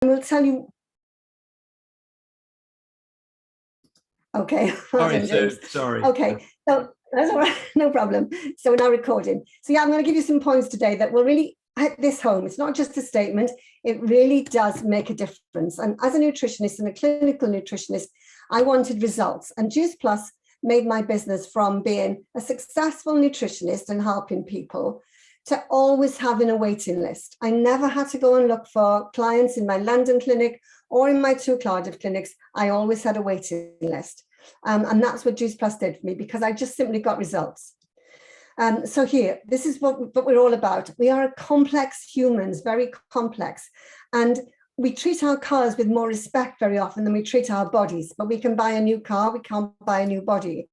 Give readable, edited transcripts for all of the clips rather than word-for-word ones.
will tell you. Okay. Sorry. Okay, so that's all right, no problem. So we're now recording. So yeah, I'm going to give you some points today that will really hit this home. It's not just a statement, it really does make a difference. And as a nutritionist and a clinical nutritionist, I wanted results. And Juice Plus made my business from being a successful nutritionist and helping people to always having a waiting list. I never had to go and look for clients in my London clinic or in my 2 Cardiff clinics. I always had a waiting list. And that's what Juice Plus did for me, because I just simply got results. So here, this is what we're all about. We are complex humans, very complex. And we treat our cars with more respect very often than we treat our bodies. But we can buy a new car, we can't buy a new body.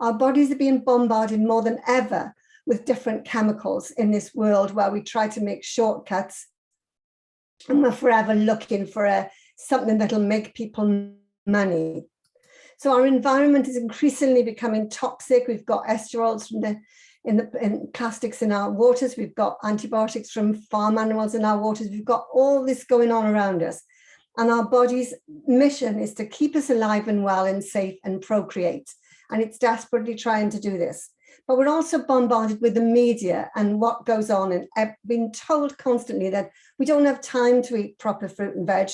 Our bodies are being bombarded more than ever with different chemicals in this world where we try to make shortcuts, and we're forever looking for something that'll make people money. So our environment is increasingly becoming toxic. We've got esterols from in plastics in our waters. We've got antibiotics from farm animals in our waters. We've got all this going on around us. And our body's mission is to keep us alive and well and safe and procreate. And it's desperately trying to do this. But we're also bombarded with the media and what goes on. And I've been told constantly that we don't have time to eat proper fruit and veg.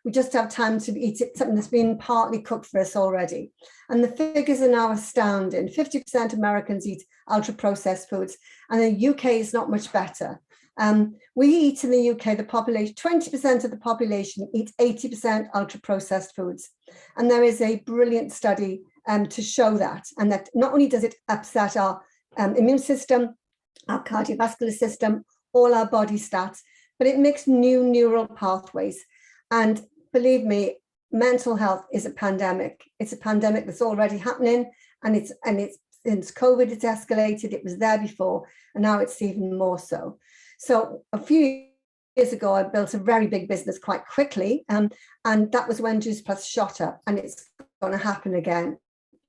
We just have time to eat something that's been partly cooked for us already. And the figures are now astounding. 50% of Americans eat ultra-processed foods, and the UK is not much better. We eat in the UK, the population, 20% of the population eat 80% ultra-processed foods. And there is a brilliant study to show that, and that not only does it upset our immune system, our cardiovascular system, all our body stats, but it makes new neural pathways. And believe me, mental health is a pandemic. It's a pandemic that's already happening, and it's since COVID, it's escalated. It was there before, and now it's even more so. So a few years ago, I built a very big business quite quickly, and that was when Juice Plus shot up, and it's going to happen again,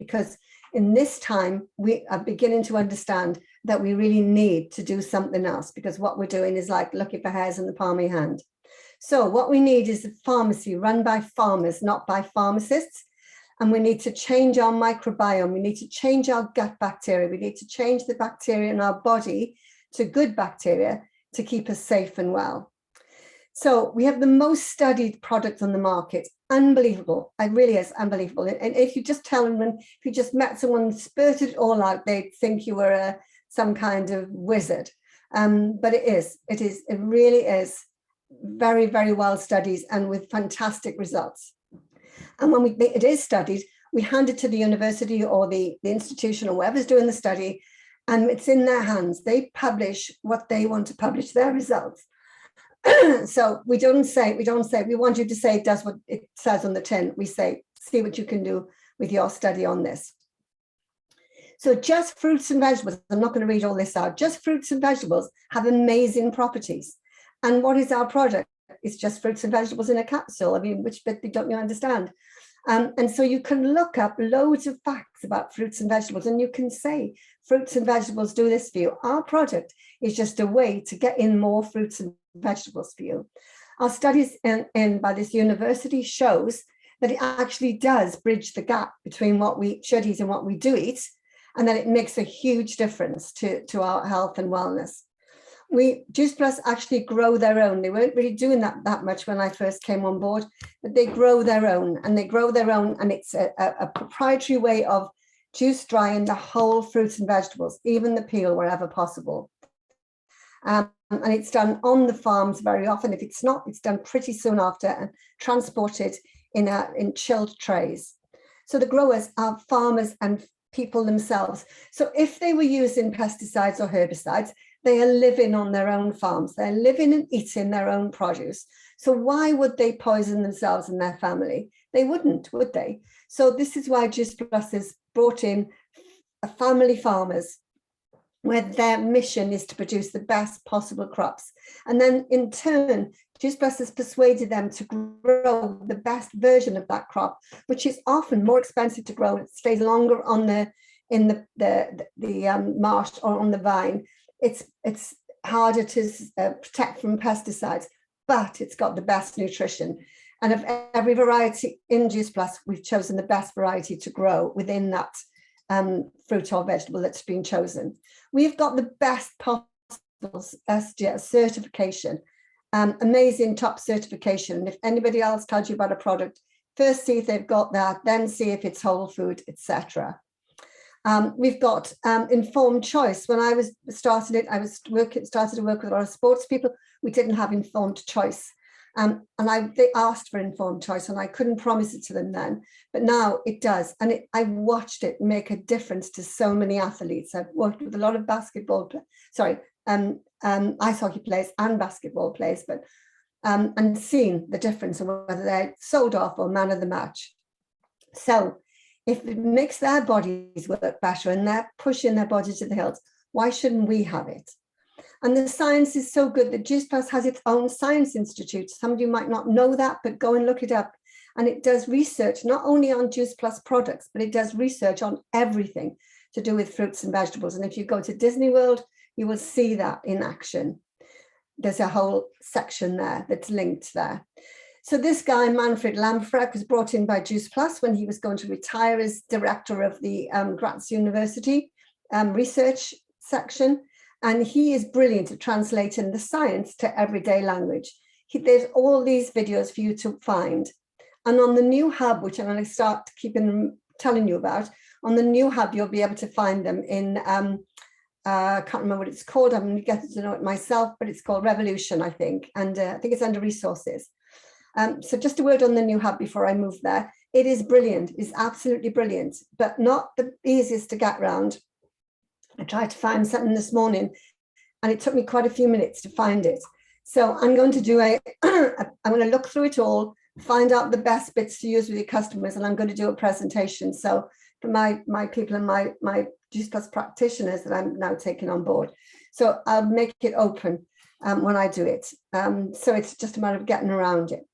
because in this time, we are beginning to understand that we really need to do something else, because what we're doing is like looking for hairs in the palm of your hand. So what we need is a pharmacy run by farmers, not by pharmacists. And we need to change our microbiome. We need to change our gut bacteria. We need to change the bacteria in our body to good bacteria to keep us safe and well. So we have the most studied product on the market. Unbelievable. It really is unbelievable. And if you just tell them, if you just met someone and spurted it all out, they'd think you were some kind of wizard. But it really is very, very well studied and with fantastic results. And when it is studied, we hand it to the university or the institution or whoever's doing the study, and it's in their hands. They publish what they want to publish, their results. So we don't say, we want you to say it does what it says on the tin. We say, see what you can do with your study on this. So just fruits and vegetables, I'm not going to read all this out, just fruits and vegetables have amazing properties. And what is our product? It's just fruits and vegetables in a capsule. I mean, which bit don't you understand? And so you can look up loads of facts about fruits and vegetables, and you can say, fruits and vegetables do this for you. Our product is just a way to get in more fruits and vegetables for you. Our studies in by this university shows that it actually does bridge the gap between what we should eat and what we do eat, and that it makes a huge difference to our health and wellness. Juice Plus actually grow their own. They weren't really doing that much when I first came on board, but they grow their own, and it's a proprietary way of juice drying the whole fruits and vegetables, even the peel wherever possible. And it's done on the farms very often. If it's not, it's done pretty soon after and transported in chilled trays. So the growers are farmers and people themselves. So if they were using pesticides or herbicides, they are living on their own farms. They're living and eating their own produce. So why would they poison themselves and their family? They wouldn't, would they? So this is why Juice Plus has brought in family farmers, where their mission is to produce the best possible crops. And then in turn, Juice Plus has persuaded them to grow the best version of that crop, which is often more expensive to grow. It stays longer on in the marsh or on the vine. It's harder to protect from pesticides, but it's got the best nutrition. And of every variety in Juice Plus, we've chosen the best variety to grow within that fruit or vegetable that's been chosen. We've got the best possible SGS certification, amazing top certification. And if anybody else tells you about a product, first see if they've got that, then see if it's whole food, etc. We've got informed choice. When I started to work with a lot of sports people. We didn't have informed choice. And they asked for informed choice, and I couldn't promise it to them then, but now it does. And I watched it make a difference to so many athletes. I've worked with a lot of ice hockey players and basketball players, but and seen the difference of whether they're sold off or man of the match. So if it makes their bodies work better and they're pushing their bodies to the hills, why shouldn't we have it? And the science is so good that Juice Plus has its own science institute. Some of you might not know that, but go and look it up. And it does research not only on Juice Plus products, but it does research on everything to do with fruits and vegetables. And if you go to Disney World, you will see that in action. There's a whole section there that's linked there. So this guy, Manfred Lamfreck, was brought in by Juice Plus when he was going to retire as director of the Graz University research section. And he is brilliant at translating the science to everyday language. There's all these videos for you to find. And on the new hub, which I'm going to start telling you about, on the new hub, you'll be able to find them in, I can't remember what it's called. I'm going to get to know it myself, but it's called Revolution, I think. And I think it's under resources. So just a word on the new hub before I move there. It is brilliant. It's absolutely brilliant, but not the easiest to get around. I tried to find something this morning and it took me quite a few minutes to find it. So I'm going to do I'm going to look through it all, find out the best bits to use with your customers, and I'm going to do a presentation. So for my people and my Juice Plus practitioners that I'm now taking on board. So I'll make it open when I do it. So it's just a matter of getting around it.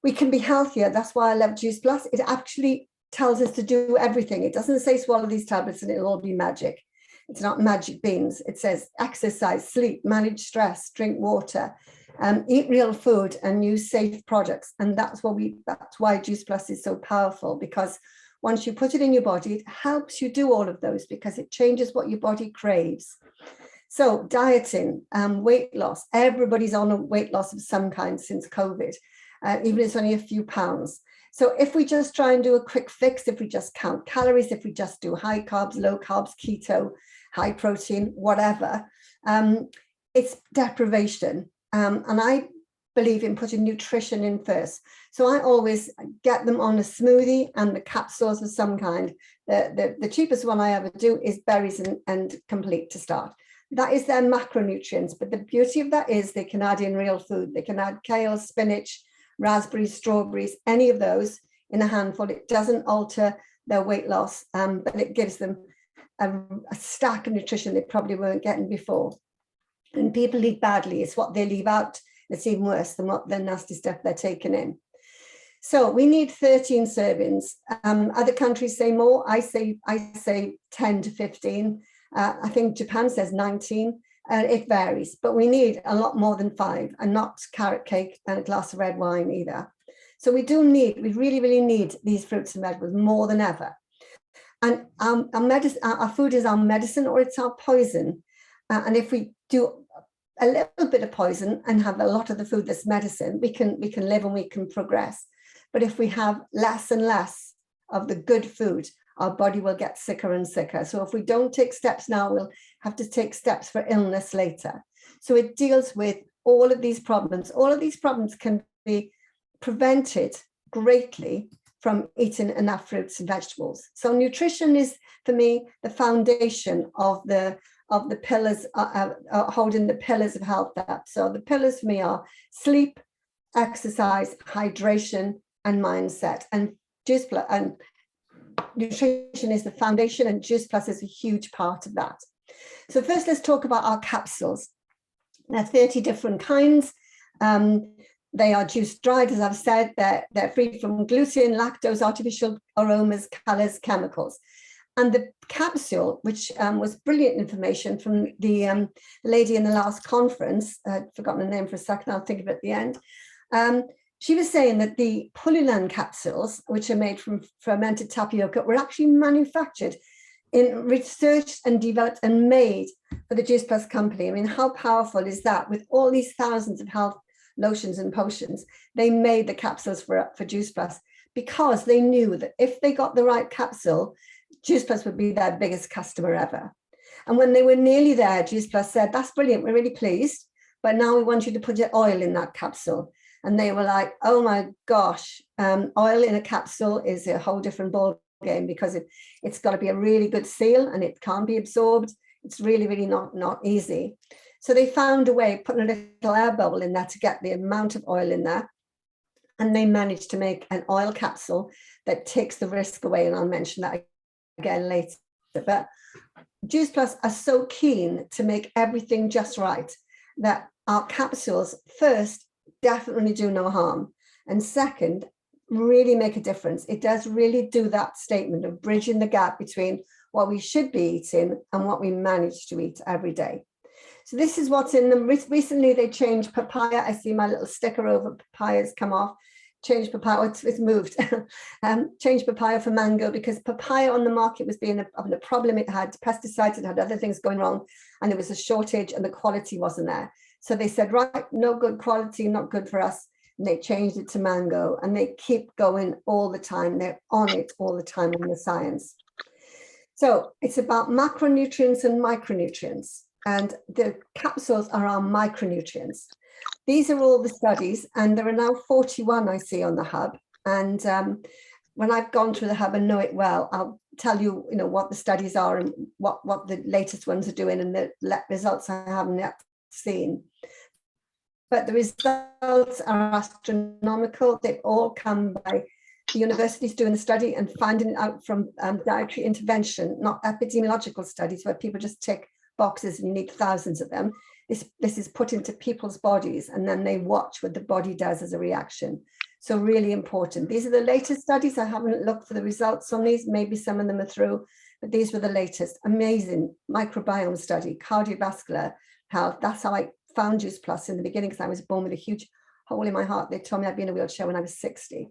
We can be healthier. That's why I love Juice Plus. It actually tells us to do everything. It doesn't say swallow these tablets and it'll all be magic. It's not magic beans. It says exercise, sleep, manage stress, drink water, eat real food, and use safe products. And that's why Juice Plus is so powerful, because once you put it in your body, it helps you do all of those because it changes what your body craves. So dieting, weight loss, everybody's on a weight loss of some kind since COVID, even if it's only a few pounds. So if we just try and do a quick fix, if we just count calories, if we just do high carbs, low carbs, keto, high protein, whatever, it's deprivation. And I believe in putting nutrition in first. So I always get them on a smoothie and the capsules of some kind. The cheapest one I ever do is berries and complete to start. That is their macronutrients. But the beauty of that is they can add in real food. They can add kale, spinach, raspberries, strawberries, any of those in a handful. It doesn't alter their weight loss, but it gives them a stack of nutrition they probably weren't getting before. And people eat badly. It's what they leave out that's even worse than what the nasty stuff they're taking in. So we need 13 servings. Other countries say more. I say 10 to 15. I think Japan says 19. It varies, but we need a lot more than 5, and not carrot cake and a glass of red wine either. So we really, really need these fruits and vegetables more than ever. And our food is our medicine, or it's our poison. And if we do a little bit of poison and have a lot of the food that's medicine, we can live and we can progress. But if we have less and less of the good food, our body will get sicker and sicker. So if we don't take steps now, we'll have to take steps for illness later. So it deals with all of these problems. All of these problems can be prevented greatly from eating enough fruits and vegetables. So nutrition is, for me, the foundation of the pillars, holding the pillars of health up. So the pillars for me are sleep, exercise, hydration, and mindset. And Juice Plus and nutrition is the foundation, and Juice Plus is a huge part of that. So first, let's talk about our capsules. There are 30 different kinds. They are juice dried, as I've said. They're free from gluten, lactose, artificial aromas, colors, chemicals. And the capsule, which was brilliant information from the lady in the last conference, I'd forgotten her name for a second, I'll think of it at the end. She was saying that the Pululan capsules, which are made from fermented tapioca, were actually manufactured researched and developed and made for the Juice Plus company. I mean, how powerful is that? With all these thousands of health lotions and potions, they made the capsules for Juice Plus because they knew that if they got the right capsule, Juice Plus would be their biggest customer ever. And when they were nearly there, Juice Plus said, that's brilliant, we're really pleased, but now we want you to put your oil in that capsule. And they were like, oh my gosh, oil in a capsule is a whole different ball game, because it's got to be a really good seal and it can't be absorbed. It's really, really not easy. So they found a way of putting a little air bubble in there to get the amount of oil in there. And they managed to make an oil capsule that takes the risk away. And I'll mention that again later. But Juice Plus are so keen to make everything just right that our capsules, first, definitely do no harm. And second, really make a difference. It does really do that statement of bridging the gap between what we should be eating and what we manage to eat every day. So this is what's in them. Recently, they changed papaya. I see my little sticker over papayas come off. Changed papaya, it's moved. Changed papaya for mango, because papaya on the market was being a problem. It had pesticides, it had other things going wrong, and there was a shortage and the quality wasn't there. So they said, right, no good quality, not good for us. And they changed it to mango, and they keep going all the time. They're on it all the time in the science. So it's about macronutrients and micronutrients, and the capsules are our micronutrients. These are all the studies, and there are now 41 I see on the hub. And when I've gone through the hub and know it well, I'll tell you, what the studies are and what the latest ones are doing, and the results I haven't yet seen. But the results are astronomical. They all come by the universities doing the study and finding it out from dietary intervention, not epidemiological studies where people just tick boxes and you need thousands of them. This is put into people's bodies, and then they watch what the body does as a reaction. So really important. These are the latest studies. I haven't looked for the results on these. Maybe some of them are through, but these were the latest. Amazing microbiome study, cardiovascular health. That's how I found Juice Plus in the beginning, because I was born with a huge hole in my heart. They told me I'd be in a wheelchair when I was 60.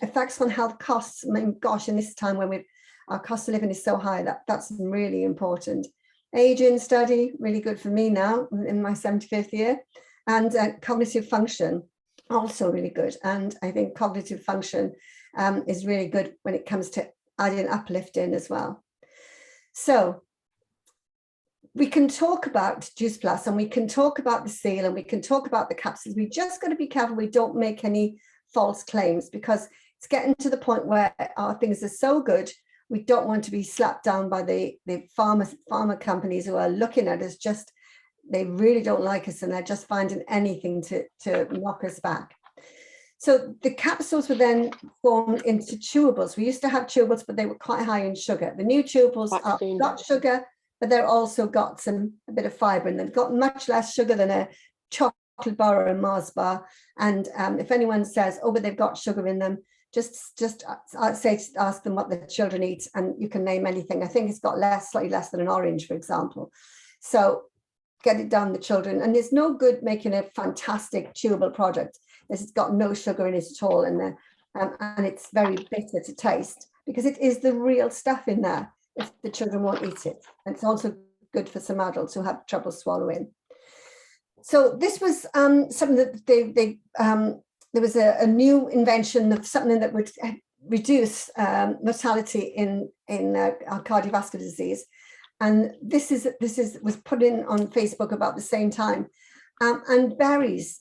Effects on health costs. I mean, gosh, in this time when our cost of living is so high, that's really important. Aging study, really good for me now in my 75th year. And cognitive function, also really good. And I think cognitive function is really good when it comes to adding uplifting as well. So we can talk about Juice Plus, and we can talk about the seal, and we can talk about the capsules. We just got to be careful we don't make any false claims, because it's getting to the point where our things are so good, we don't want to be slapped down by the pharma companies who are looking at us just, they really don't like us, and they're just finding anything to knock us back. So the capsules were then formed into chewables. We used to have chewables, but they were quite high in sugar. The new chewables are got sugar, but they're also got a bit of fiber, and they've got much less sugar than a chocolate bar or a Mars bar. And if anyone says, oh, but they've got sugar in them, just I'd say ask them what the children eat, and you can name anything. I think it's got slightly less than an orange, for example. So get it down the children. And there's no good making a fantastic chewable product. It's got no sugar in it at all, and it's very bitter to taste, because it is the real stuff in there if the children won't eat it. And it's also good for some adults who have trouble swallowing. So this was something that there was a new invention of something that would reduce mortality in cardiovascular disease. And this was put in on Facebook about the same time. And berries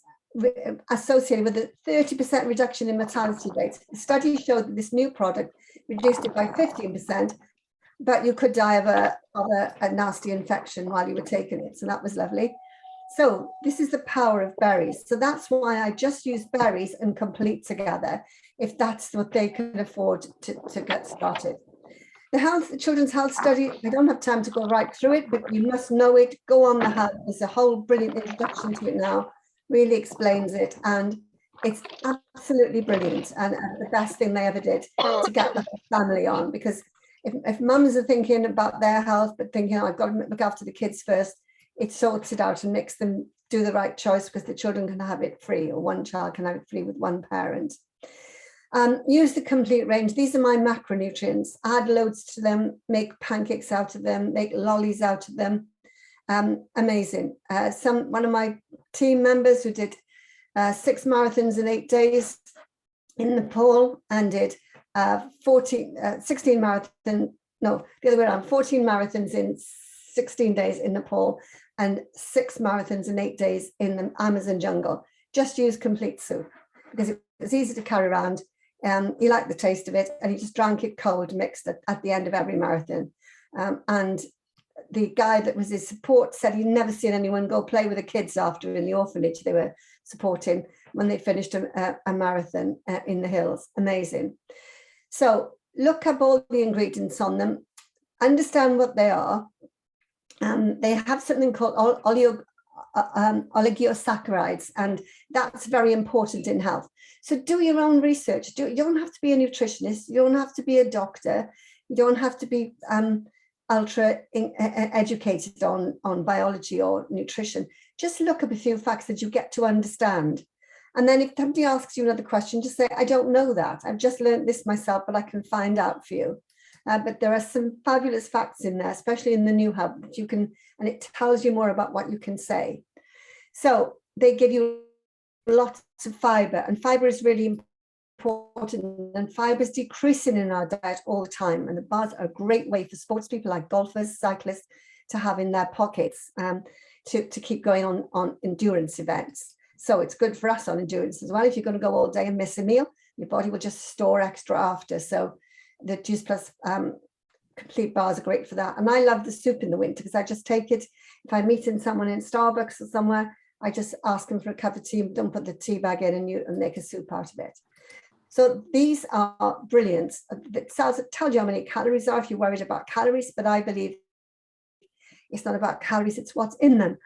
associated with a 30% reduction in mortality rates. The study showed that this new product reduced it by 15%, but you could die of a nasty infection while you were taking it. So that was lovely. So this is the power of berries. So that's why I just use berries and complete together, if that's what they can afford to get started. The children's health study, I don't have time to go right through it, but you must know it. Go on the hub. There's a whole brilliant introduction to it now, really explains it. And it's absolutely brilliant, and the best thing they ever did to get the family on, because if mums are thinking about their health, but thinking, oh, I've got to look after the kids first, it sorts it out and makes them do the right choice, because the children can have it free, or one child can have it free with one parent. Use the complete range. These are my macronutrients. Add loads to them, make pancakes out of them, make lollies out of them. Amazing. One of my team members who did 6 marathons in 8 days in Nepal, and did 16 marathons, no, the other way around, 14 marathons in 16 days in Nepal, and 6 marathons in 8 days in the Amazon jungle. Just use complete soup, because it's easy to carry around. He liked the taste of it, and he just drank it cold, mixed at the end of every marathon. And the guy that was his support said he'd never seen anyone go play with the kids after in the orphanage they were supporting when they finished a marathon in the hills. Amazing. So look up all the ingredients on them, understand what they are. They have something called oligosaccharides, and that's very important in health. So do your own research. You don't have to be a nutritionist. You don't have to be a doctor. You don't have to be ultra educated on biology or nutrition. Just look up a few facts that you get to understand. And then if somebody asks you another question, just say, I don't know that. I've just learned this myself, but I can find out for you. But there are some fabulous facts in there, especially in the new hub, that you can, and it tells you more about what you can say. So they give you lots of fiber, and fiber is really important, and fiber is decreasing in our diet all the time. And the bars are a great way for sports people like golfers, cyclists, to have in their pockets to keep going on endurance events. So it's good for us on endurance as well. If you're going to go all day and miss a meal, your body will just store extra after. So the Juice Plus complete bars are great for that. And I love the soup in the winter, because I just take it. If I'm meeting someone in Starbucks or somewhere, I just ask them for a cup of tea, don't put the tea bag in, and make a soup out of it. So these are brilliant. It tells you how many calories are if you're worried about calories, but I believe it's not about calories, it's what's in them.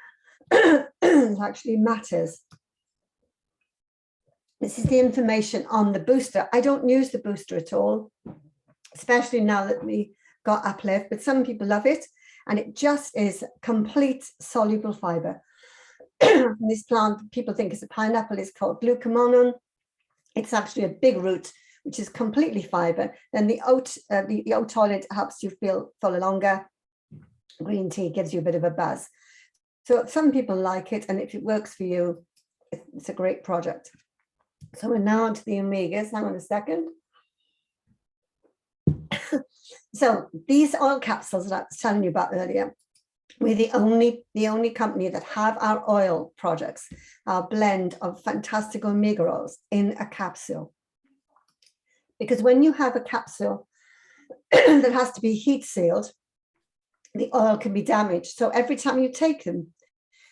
It actually matters. This is the information on the booster. I don't use the booster at all, especially now that we got Uplift, but some people love it, and it just is complete soluble fiber. This plant, people think it's a pineapple, is called glucomannan. It's actually a big root, which is completely fiber. Then the oat oil helps you feel fuller longer. Green tea gives you a bit of a buzz. So some people like it, and if it works for you, it's a great product. So we're now on to the omegas. Hang on a second. So these oil capsules that I was telling you about earlier, we're the only company that have our oil products, our blend of fantastic omega oils, in a capsule. Because when you have a capsule that has to be heat sealed, the oil can be damaged. So every time you take them,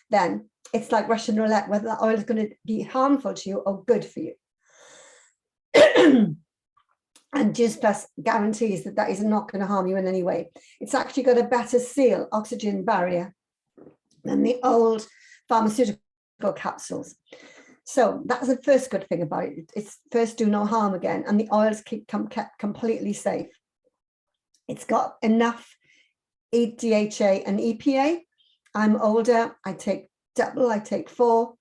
then it's like Russian roulette, whether the oil is going to be harmful to you or good for you. And Juice Plus guarantees that that is not going to harm you in any way. It's actually got a better seal, oxygen barrier, than the old pharmaceutical capsules. So that's the first good thing about it. It's first, do no harm again, and the oils kept completely safe. It's got enough DHA and EPA. I'm older, I take double, I take 4,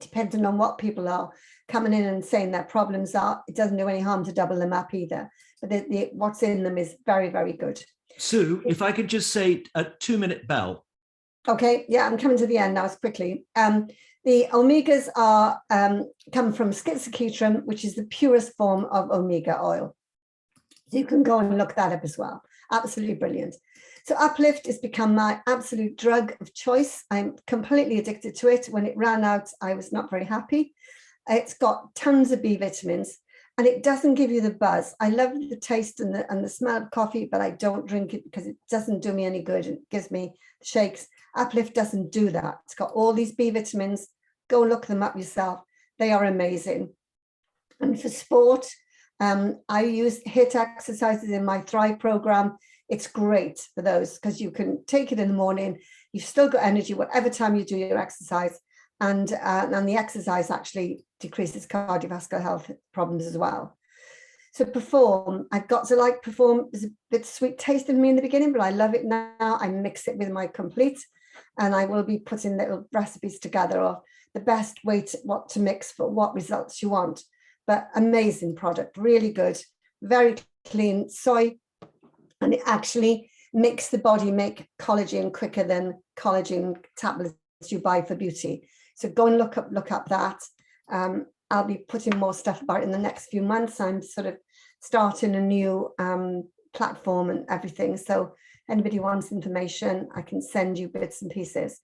depending on what people are coming in and saying their problems are. It doesn't do any harm to double them up either, but what's in them is very, very good. Sue, if I could just say a 2-minute bell. Okay, yeah, I'm coming to the end now quickly. The omegas are come from schizochetrum, which is the purest form of omega oil. So you can go and look that up as well. Absolutely brilliant. So Uplift has become my absolute drug of choice. I'm completely addicted to it. When it ran out, I was not very happy. It's got tons of B vitamins, and it doesn't give you the buzz. I love the taste and the smell of coffee, but I don't drink it because it doesn't do me any good. It gives me shakes. Uplift doesn't do that. It's got all these B vitamins. Go look them up yourself. They are amazing. And for sport, I use HIIT exercises in my Thrive program. It's great for those because you can take it in the morning. You've still got energy, whatever time you do your exercise. And the exercise actually decreases cardiovascular health problems as well. So perform, I've got to like perform. There's a bit sweet taste in me in the beginning, but I love it now. I mix it with my complete, and I will be putting little recipes together of the best way to what to mix for what results you want. But amazing product, really good, very clean soy, and it actually makes the body make collagen quicker than collagen tablets you buy for beauty. So go and look up that. I'll be putting more stuff about it in the next few months. I'm sort of starting a new platform and everything. So anybody wants information, I can send you bits and pieces.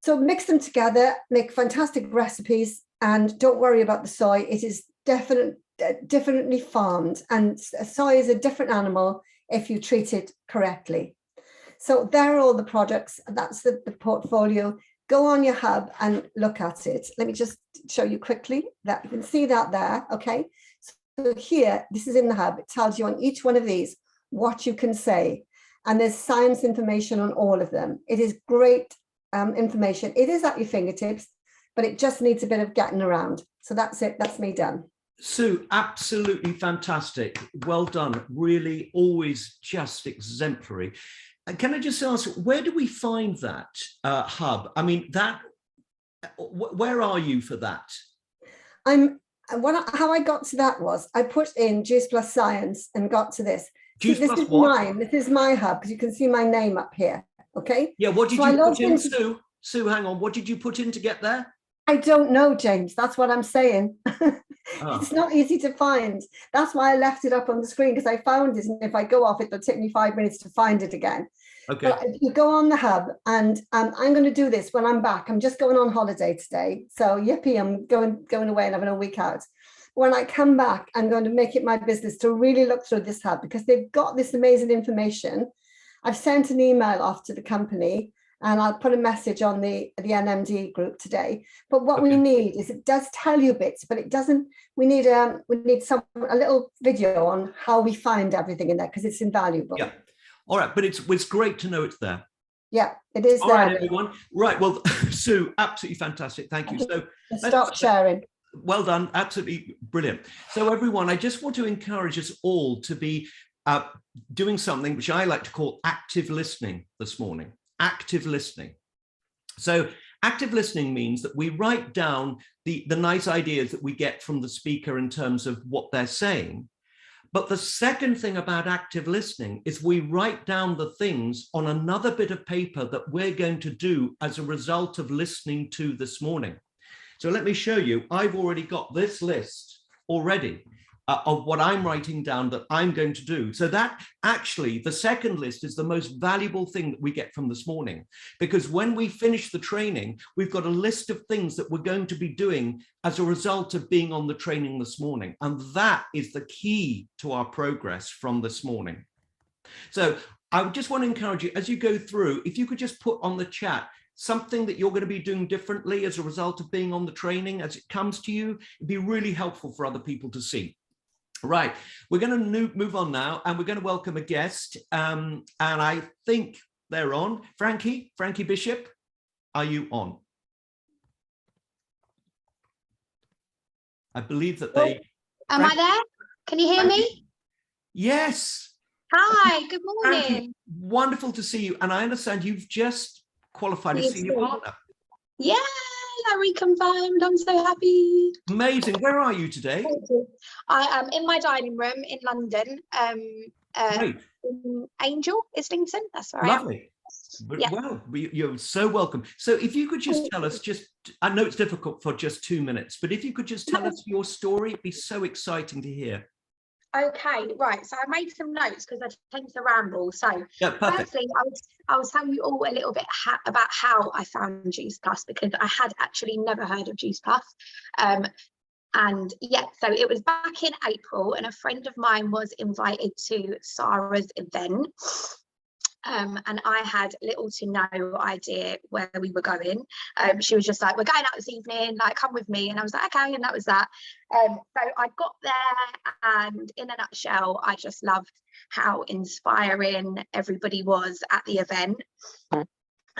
So mix them together, make fantastic recipes, and don't worry about the soy. It is definitely farmed, and soy is a different animal if you treat it correctly. So there are all the products. That's the portfolio. Go on your hub and look at it. Let me just show you quickly that you can see that there. Okay. So here, this is in the hub. It tells you on each one of these what you can say. And there's science information on all of them. It is great information. It is at your fingertips, but it just needs a bit of getting around. So that's it. That's me done. Sue, absolutely fantastic. Well done. Really, always just exemplary. Can I just ask, where do we find that hub? I mean, where are you for that? How I got to that was I put in Juice Plus Science and got to this. Juice this Plus is what? mine. This is my hub, because you can see my name up here. Okay. Yeah. What did you put in, Sue? Sue, hang on. What did you put in to get there? I don't know, James. That's what I'm saying. Oh. It's not easy to find. That's why I left it up on the screen, because I found it, and if I go off, it'll take me 5 minutes to find it again. Okay. But you go on the hub, and I'm going to do this when I'm back. I'm just going on holiday today, so yippee! I'm going away and having a week out. When I come back, I'm going to make it my business to really look through this hub, because they've got this amazing information. I've sent an email off to the company, and I'll put a message on the NMD group today. But what we need is, it does tell you bits, but it doesn't. We need a little video on how we find everything in there, because it's invaluable. Yeah. All right, but it's great to know it's there. Yeah, it is. All there. right, everyone. Right. Well, Sue, absolutely fantastic. Thank you. So stop sharing. Well done. Absolutely brilliant. So everyone, I just want to encourage us all to be doing something which I like to call active listening this morning. Active listening. So active listening means that we write down the nice ideas that we get from the speaker in terms of what they're saying. But the second thing about active listening is we write down the things on another bit of paper that we're going to do as a result of listening to this morning. So let me show you. I've already got this list already of what I'm writing down that I'm going to do. So that actually, the second list is the most valuable thing that we get from this morning, because when we finish the training, we've got a list of things that we're going to be doing as a result of being on the training this morning. And that is the key to our progress from this morning. So I just want to encourage you, as you go through, if you could just put on the chat something that you're going to be doing differently as a result of being on the training as it comes to you, it'd be really helpful for other people to see. Right, we're going to move on now, and we're going to welcome a guest, and I think they're on. Frankie Bishop, are you on? I believe that they... Am I there? Can you hear me? Yes. Hi, good morning. Frankie, wonderful to see you, and I understand you've just qualified as senior partner. Yeah, I reconfirmed. I'm so happy. Amazing. Where are you today? I am in my dining room in London. Great. In Angel, Islington. That's where Lovely. I am. Yeah. Well, you're so welcome. So if you could just tell us, I know it's difficult for just 2 minutes, but if you could just tell us your story, it'd be so exciting to hear. Okay, right. So I made some notes because I tend to ramble. So yeah, firstly, I was telling you all a little bit about how I found Juice Plus, because I had actually never heard of Juice Plus. And yeah, so it was back in April, and a friend of mine was invited to Sara's event. And I had little to no idea where we were going. She was just like, we're going out this evening, like, come with me. And I was like, okay, and that was that. So I got there, and in a nutshell, I just loved how inspiring everybody was at the event. I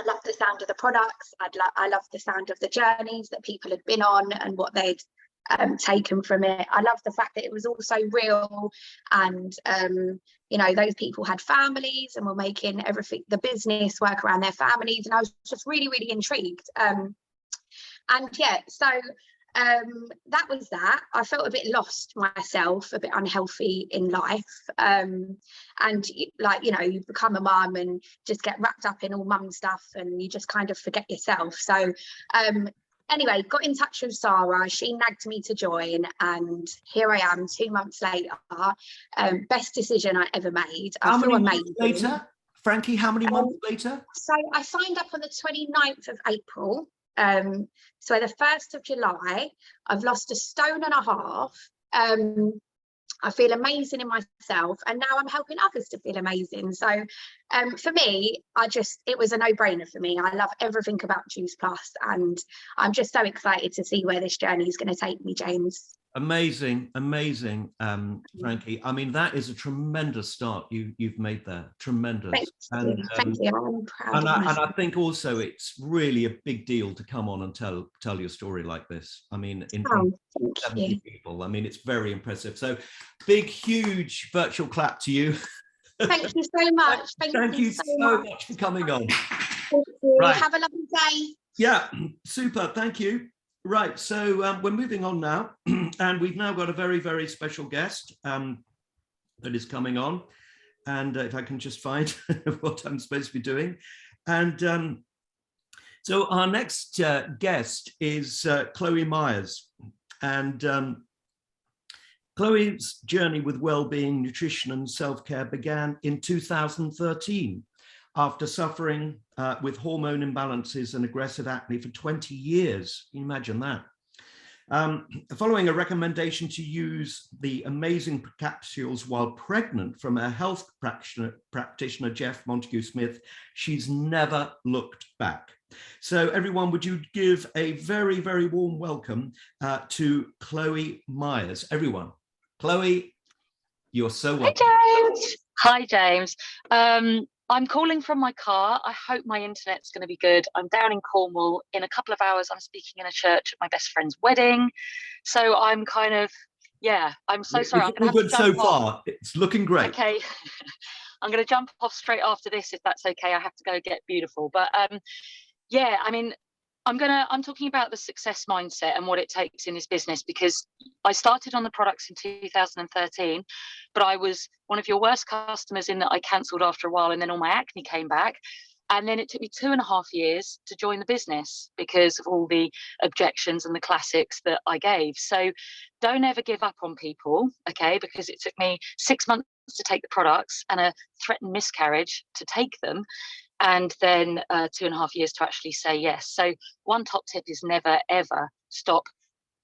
loved the sound of the products. I loved the sound of the journeys that people had been on and what they'd taken from it. I love the fact that it was also real, and you know, those people had families and were making everything, the business, work around their families, and I was just really, really intrigued. And yeah, so that was that. I felt a bit lost myself, a bit unhealthy in life, and like, you know, you become a mum and just get wrapped up in all mum stuff, and you just kind of forget yourself. So anyway, got in touch with Sara. She nagged me to join, and here I am 2 months later. Best decision I ever made. I feel amazing. Later, Frankie, how many months later? So I signed up on the 29th of April. So the 1st of July, I've lost 1.5 stone. I feel amazing in myself, and now I'm helping others to feel amazing. So for me, it was a no-brainer for me. I love everything about Juice Plus, and I'm just so excited to see where this journey is going to take me, James. Amazing, amazing, Frankie. I mean, that is a tremendous start you've made there. Tremendous. Thank you. I'm proud of myself. And I think also it's really a big deal to come on and tell your story like this. I mean, in front of 70 people. I mean, it's very impressive. So big, huge virtual clap to you. Thank you so much. Thank you so much for coming on. Thank you. Right. Have a lovely day. Yeah, super. Thank you. Right, so we're moving on now, and we've now got a very, very special guest that is coming on. And if I can just find what I'm supposed to be doing. And so our next guest is Chloe Myers. And Chloe's journey with well-being, nutrition and self-care began in 2013 after suffering with hormone imbalances and aggressive acne for 20 years. Can you imagine that? Following a recommendation to use the amazing capsules while pregnant from a health practitioner, Jeff Montague-Smith, she's never looked back. So everyone, would you give a very, very warm welcome to Chloe Myers? Everyone. Chloe, you're so welcome. Hi, James. I'm calling from my car. I hope my internet's going to be good. I'm down in Cornwall. In a couple of hours, I'm speaking in a church at my best friend's wedding. So I'm kind of, yeah, I'm so sorry. I'm going to have to jump off. Far. It's looking great. Okay. I'm going to jump off straight after this, if that's okay. I have to go get beautiful. But yeah, I mean, I'm talking about the success mindset and what it takes in this business, because I started on the products in 2013, but I was one of your worst customers in that I cancelled after a while, and then all my acne came back. And then it took me 2.5 years to join the business because of all the objections and the classics that I gave. So don't ever give up on people, okay? Because it took me 6 months to take the products and a threatened miscarriage to take them, and then 2.5 years to actually say yes. So one top tip is never, ever stop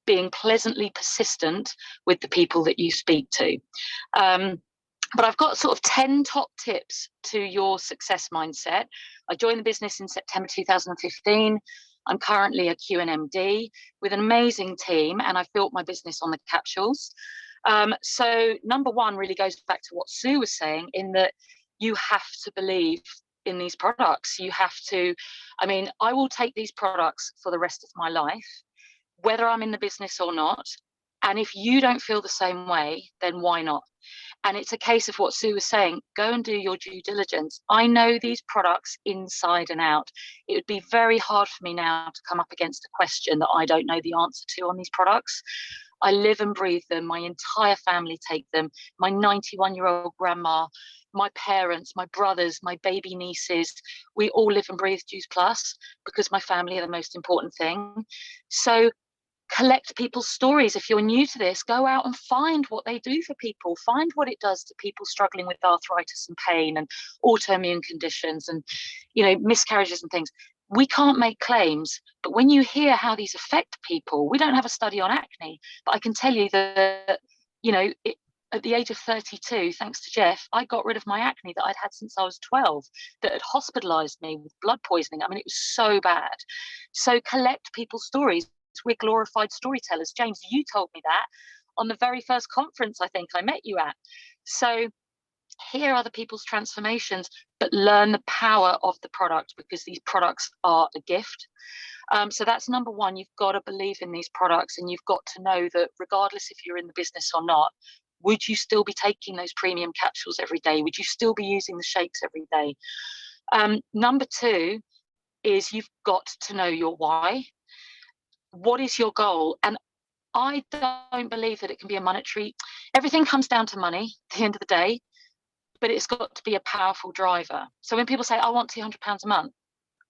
being pleasantly persistent with the people that you speak to. But I've got sort of 10 top tips to your success mindset. I joined the business in September 2015. I'm currently a QNMD with an amazing team, and I've built my business on the capsules. So number one really goes back to what Sue was saying, in that you have to believe in these products. You have to, I mean, I will take these products for the rest of my life, whether I'm in the business or not. And if you don't feel the same way, then why not? And it's a case of what Sue was saying, go and do your due diligence. I know these products inside and out. It would be very hard for me now to come up against a question that I don't know the answer to on these products. I live and breathe them. My entire family take them. My 91-year-old grandma, my parents, my brothers, my baby nieces, we all live and breathe Juice Plus because my family are the most important thing. So collect people's stories. If you're new to this, go out and find what they do for people. Find what it does to people struggling with arthritis and pain and autoimmune conditions and, you know, miscarriages and things. We can't make claims, but when you hear how these affect people, we don't have a study on acne, but I can tell you that, you know, at the age of 32, thanks to Jeff, I got rid of my acne that I'd had since I was 12, that had hospitalized me with blood poisoning. I mean, it was so bad. So collect people's stories. We're glorified storytellers. James, you told me that on the very first conference I think I met you at. So hear other people's transformations, but learn the power of the product, because these products are a gift. So that's number one. You've got to believe in these products, and you've got to know that regardless if you're in the business or not, would you still be taking those premium capsules every day? Would you still be using the shakes every day? Number two is you've got to know your why. What is your goal? And I don't believe that it can be a monetary. Everything comes down to money at the end of the day, but it's got to be a powerful driver. So when people say, I want £200 a month,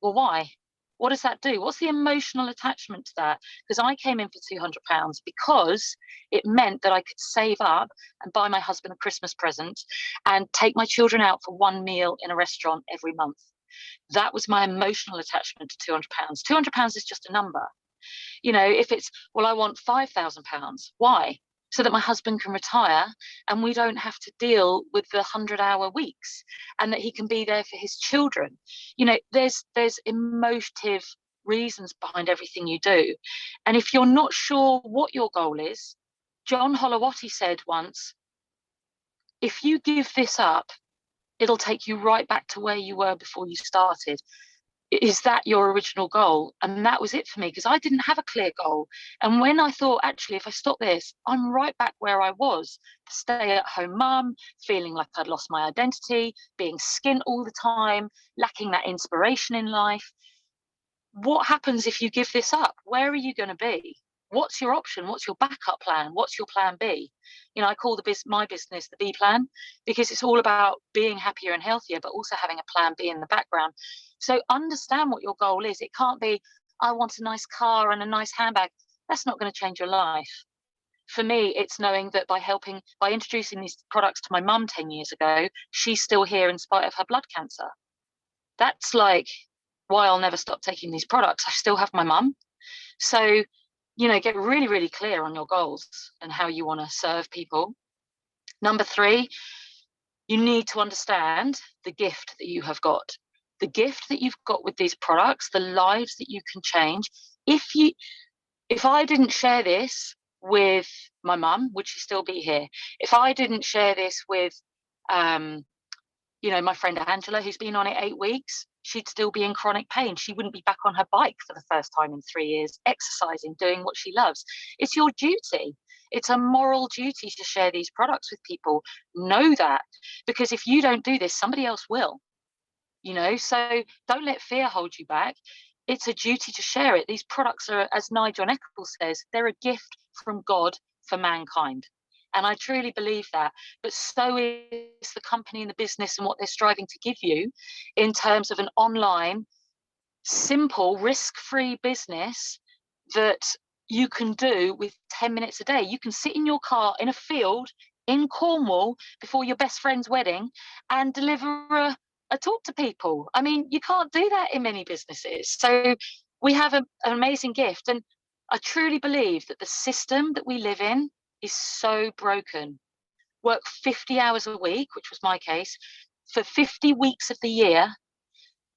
well, why? What does that do? What's the emotional attachment to that? Because I came in for £200 because it meant that I could save up and buy my husband a Christmas present and take my children out for one meal in a restaurant every month. That was my emotional attachment to £200. £200 is just a number. You know, if it's, well, I want £5,000. Why? So that my husband can retire and we don't have to deal with the 100-hour weeks, and that he can be there for his children. You know, there's emotive reasons behind everything you do. And if you're not sure what your goal is, John Holowati said once, if you give this up, it'll take you right back to where you were before you started. Is that your original goal? And that was it for me, because I didn't have a clear goal. And when I thought, actually, if I stop this, I'm right back where I was, the stay-at-home mum, feeling like I'd lost my identity, being skint all the time, lacking that inspiration in life. What happens if you give this up? Where are you going to be? What's your option? What's your backup plan? What's your plan B? You know, I call my business the B plan, because it's all about being happier and healthier, but also having a plan B in the background. So understand what your goal is. It can't be, I want a nice car and a nice handbag. That's not going to change your life. For me, it's knowing that by introducing these products to my mum 10 years ago, she's still here in spite of her blood cancer. That's like why I'll never stop taking these products. I still have my mum. So, you know, get really, really clear on your goals and how you want to serve people. Number three, you need to understand the gift that you have got. The gift that you've got with these products, the lives that you can change. If I didn't share this with my mum, would she still be here? If I didn't share this with, you know, my friend Angela, who's been on it 8 weeks, she'd still be in chronic pain. She wouldn't be back on her bike for the first time in 3 years, exercising, doing what she loves. It's your duty. It's a moral duty to share these products with people. Know that, because if you don't do this, somebody else will. You know, so don't let fear hold you back. It's a duty to share it. These products are, as Nigel Eccles says, they're a gift from God for mankind. And I truly believe that. But so is the company and the business and what they're striving to give you in terms of an online, simple, risk-free business that you can do with 10 minutes a day. You can sit in your car in a field in Cornwall before your best friend's wedding and deliver a talk to people. I mean, you can't do that in many businesses. So we have an amazing gift. And I truly believe that the system that we live in is so broken. Work 50 hours a week, which was my case, for 50 weeks of the year,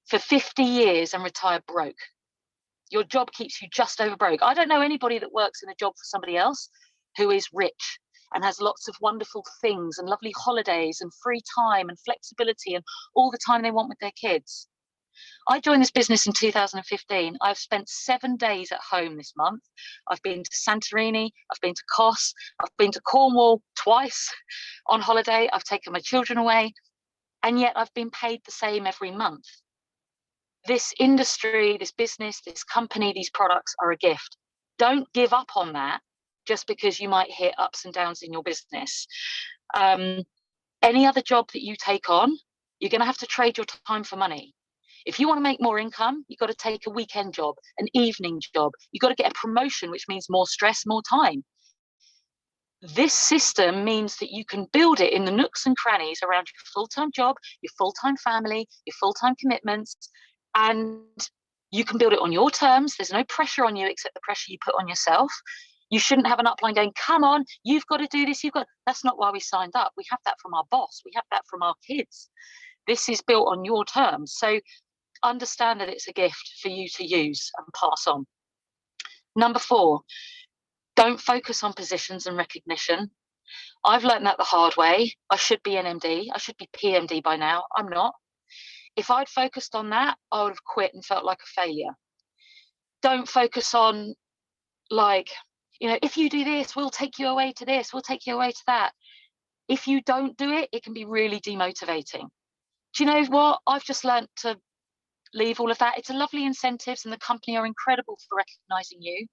for 50 years, and retire broke. Your job keeps you just over broke. I don't know anybody that works in a job for somebody else who is rich and has lots of wonderful things and lovely holidays and free time and flexibility and all the time they want with their kids. I joined this business in 2015. I've spent 7 days at home this month. I've been to Santorini, I've been to Kos, I've been to Cornwall twice on holiday. I've taken my children away, and yet I've been paid the same every month. This industry, this business, this company, these products are a gift. Don't give up on that just because you might hit ups and downs in your business. Any other job that you take on, you're going to have to trade your time for money. If you want to make more income, you've got to take a weekend job, an evening job. You've got to get a promotion, which means more stress, more time. This system means that you can build it in the nooks and crannies around your full-time job, your full-time family, your full-time commitments, and you can build it on your terms. There's no pressure on you except the pressure you put on yourself. You shouldn't have an upline going, come on, you've got to do this. That's not why we signed up. We have that from our boss. We have that from our kids. This is built on your terms. So understand that it's a gift for you to use and pass on. Number 4, don't focus on positions and recognition. I've learned that the hard way. I should be an MD. I should be PMD by now. I'm not. If I'd focused on that, I would have quit and felt like a failure. Don't focus on, like, you know, if you do this, we'll take you away to this, we'll take you away to that. If you don't do it, it can be really demotivating. Do you know what? I've just learned to leave all of that. It's a lovely incentives, and the company are incredible for recognizing you.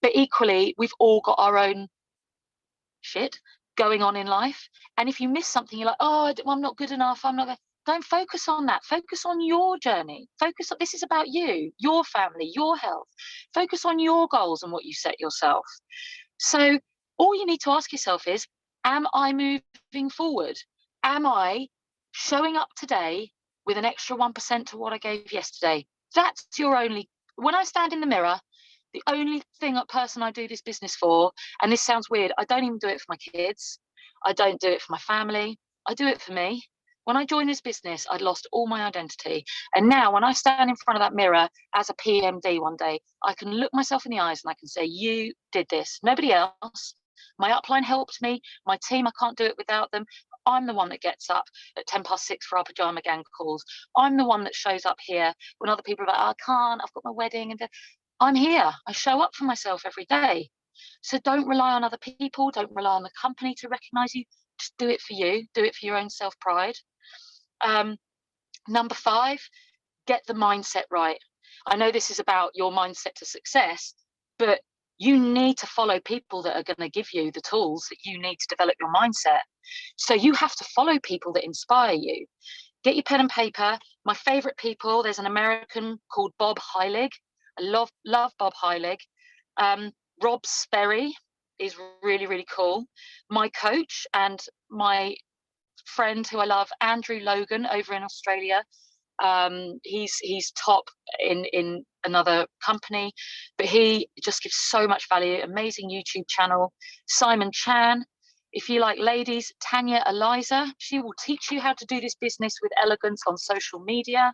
But equally, we've all got our own shit going on in life. And if you miss something, you're like, oh, I'm not good enough. Don't focus on that. Focus on your journey. Focus on, this is about you, your family, your health. Focus on your goals and what you set yourself. So all you need to ask yourself is, am I moving forward? Am I showing up today with an extra 1% to what I gave yesterday? That's your only, when I stand in the mirror, the only person I do this business for, and this sounds weird, I don't even do it for my kids. I don't do it for my family. I do it for me. When I joined this business, I'd lost all my identity. And now when I stand in front of that mirror as a PMD one day, I can look myself in the eyes and I can say, you did this, nobody else. My upline helped me. My team, I can't do it without them. I'm the one that gets up at 6:10 for our pajama gang calls. I'm the one that shows up here when other people are like, oh, I can't, I've got my wedding. And I'm here. I show up for myself every day. So don't rely on other people. Don't rely on the company to recognize you. Just do it for you. Do it for your own self-pride. Number 5, get the mindset right. I know this is about your mindset to success, but you need to follow people that are going to give you the tools that you need to develop your mindset. So you have to follow people that inspire you. Get your pen and paper. My favorite people, there's an American called Bob Heilig. I love Bob Heilig. Rob Sperry is really, really cool. My coach and my friend who I love, Andrew Logan, over in Australia. He's top in another company, but he just gives so much value. Amazing YouTube channel. Simon Chan. If you like ladies, Tanya Eliza, she will teach you how to do this business with elegance on social media.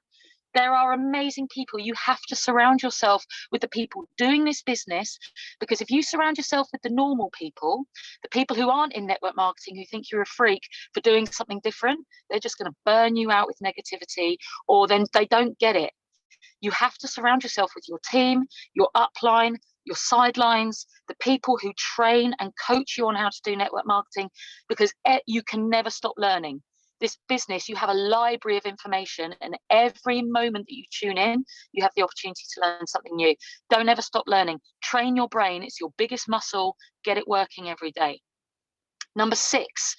There are amazing people. You have to surround yourself with the people doing this business, because if you surround yourself with the normal people, the people who aren't in network marketing, who think you're a freak for doing something different, they're just going to burn you out with negativity, or then they don't get it. You have to surround yourself with your team, your upline, your sidelines, the people who train and coach you on how to do network marketing, because you can never stop learning. This business, you have a library of information, and every moment that you tune in, you have the opportunity to learn something new. Don't ever stop learning. Train your brain. It's your biggest muscle. Get it working every day. Number 6,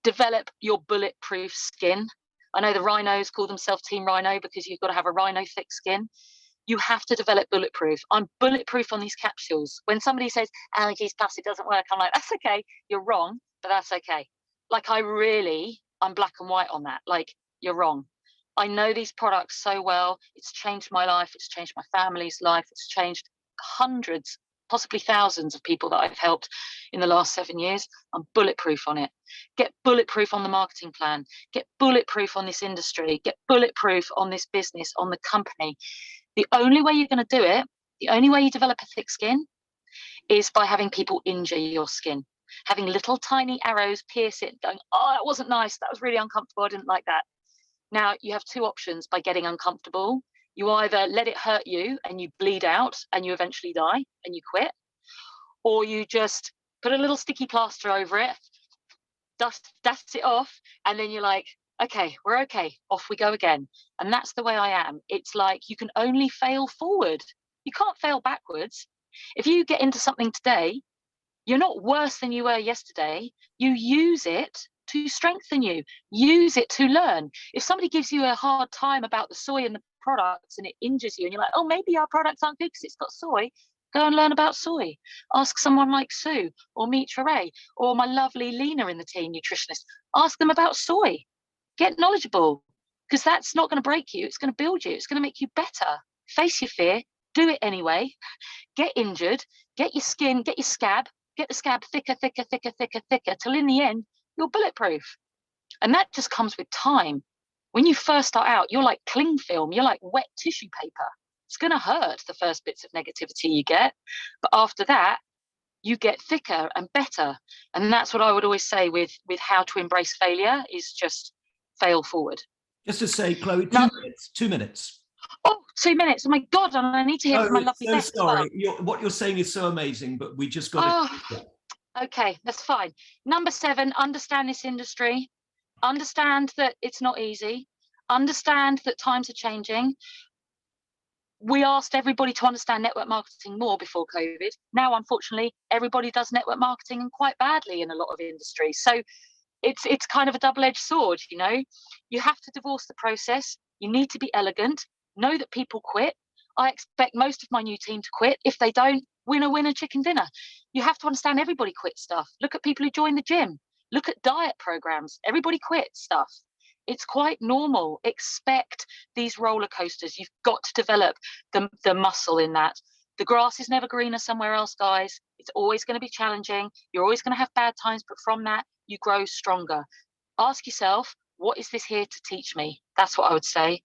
develop your bulletproof skin. I know the rhinos call themselves Team Rhino because you've got to have a rhino thick skin. You have to develop bulletproof. I'm bulletproof on these capsules. When somebody says, allergies plus it doesn't work, I'm like, that's okay. You're wrong, but that's okay. Like I'm black and white on that. Like, you're wrong. I know these products so well. It's changed my life. It's changed my family's life. It's changed hundreds, possibly thousands of people that I've helped in the last 7 years. I'm bulletproof on it. Get bulletproof on the marketing plan. Get bulletproof on this industry. Get bulletproof on this business, on the company. The only way you're going to do it, the only way you develop a thick skin, is by having people injure your skin. Having little tiny arrows pierce it, going, oh, that wasn't nice. That was really uncomfortable. I didn't like that. Now, you have 2 options by getting uncomfortable. You either let it hurt you and you bleed out and you eventually die and you quit, or you just put a little sticky plaster over it, dust it off, and then you're like, okay, we're okay. Off we go again. And that's the way I am. It's like you can only fail forward. You can't fail backwards. If you get into something today, you're not worse than you were yesterday. You use it to strengthen you. Use it to learn. If somebody gives you a hard time about the soy in the products and it injures you and you're like, oh, maybe our products aren't good because it's got soy, go and learn about soy. Ask someone like Sue or Meet Ray or my lovely Lena in the team, nutritionist. Ask them about soy. Get knowledgeable, because that's not going to break you. It's going to build you. It's going to make you better. Face your fear. Do it anyway. Get injured. Get your skin. Get your scab. Get the scab thicker, thicker, thicker, thicker, thicker, till in the end, you're bulletproof. And that just comes with time. When you first start out, you're like cling film. You're like wet tissue paper. It's going to hurt the first bits of negativity you get. But after that, you get thicker and better. And that's what I would always say with how to embrace failure, is just fail forward. Just to say, Chloe, 2 minutes. Oh, 2 minutes. Oh my God, and I need to hear from my lovely Beth. So sorry. What you're saying is so amazing, but we just got to. Okay, that's fine. Number 7, understand this industry. Understand that it's not easy. Understand that times are changing. We asked everybody to understand network marketing more before COVID. Now, unfortunately, everybody does network marketing, and quite badly in a lot of industries. So it's kind of a double-edged sword, you know. You have to divorce the process. You need to be elegant. Know that people quit. I expect most of my new team to quit. If they don't, winner, chicken dinner. You have to understand everybody quits stuff. Look at people who join the gym. Look at diet programs. Everybody quits stuff. It's quite normal. Expect these roller coasters. You've got to develop the muscle in that. The grass is never greener somewhere else, guys. It's always going to be challenging. You're always going to have bad times, but from that, you grow stronger. Ask yourself, what is this here to teach me? That's what I would say.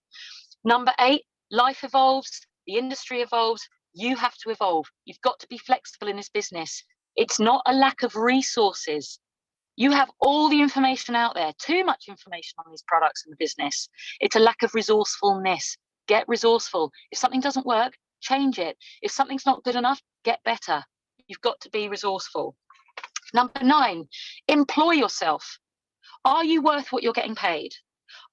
Number 8, life evolves. The industry evolves. You have to evolve. You've got to be flexible in this business. It's not a lack of resources. You have all the information out there, too much information on these products in the business. It's a lack of resourcefulness. Get resourceful. If something doesn't work, change it. If something's not good enough, get better. You've got to be resourceful. Number 9, employ yourself. Are you worth what you're getting paid?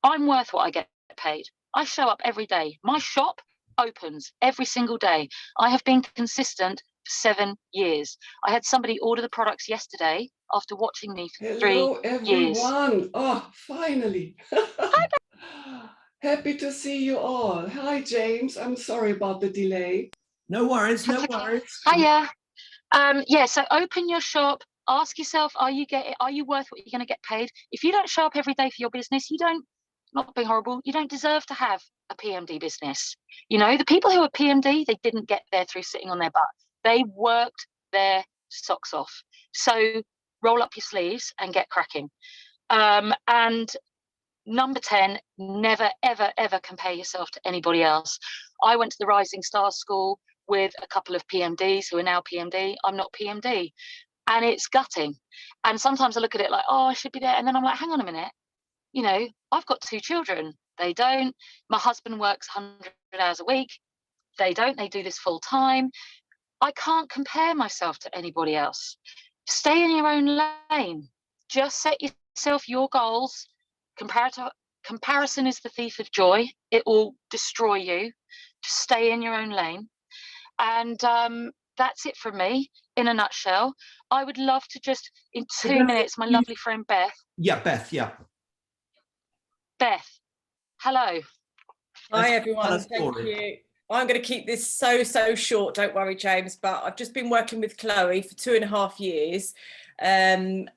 I'm worth what I get paid. I show up every day. My shop opens every single day. I have been consistent for 7 years. I had somebody order the products yesterday after watching me for 3 years. Hello, everyone. Oh, finally. Happy to see you all. Hi, James. I'm sorry about the delay. No worries, no worries. Hiya. Yeah, so open your shop. Ask yourself, are you worth what you're going to get paid? If you don't show up every day for your business, you don't, not being horrible, you don't deserve to have a PMD business. You know, the people who are PMD, they didn't get there through sitting on their butt. They worked their socks off. So roll up your sleeves and get cracking. And number 10, never, ever, ever compare yourself to anybody else. I went to the Rising Stars School with a couple of PMDs who are now PMD. I'm not PMD. And it's gutting. And sometimes I look at it like, oh, I should be there. And then I'm like, hang on a minute. You know, I've got 2 children. They don't. My husband works 100 hours a week. They don't. They do this full time. I can't compare myself to anybody else. Stay in your own lane. Just set yourself your goals. Comparison is the thief of joy. It will destroy you. Just stay in your own lane. And that's it from me in a nutshell. I would love to just, in 2 minutes, my lovely friend Beth. Yeah, Beth, yeah. Beth, hello. Hi, everyone. Thank you. I'm going to keep this so short. Don't worry, James. But I've just been working with Chloe for 2.5 years. And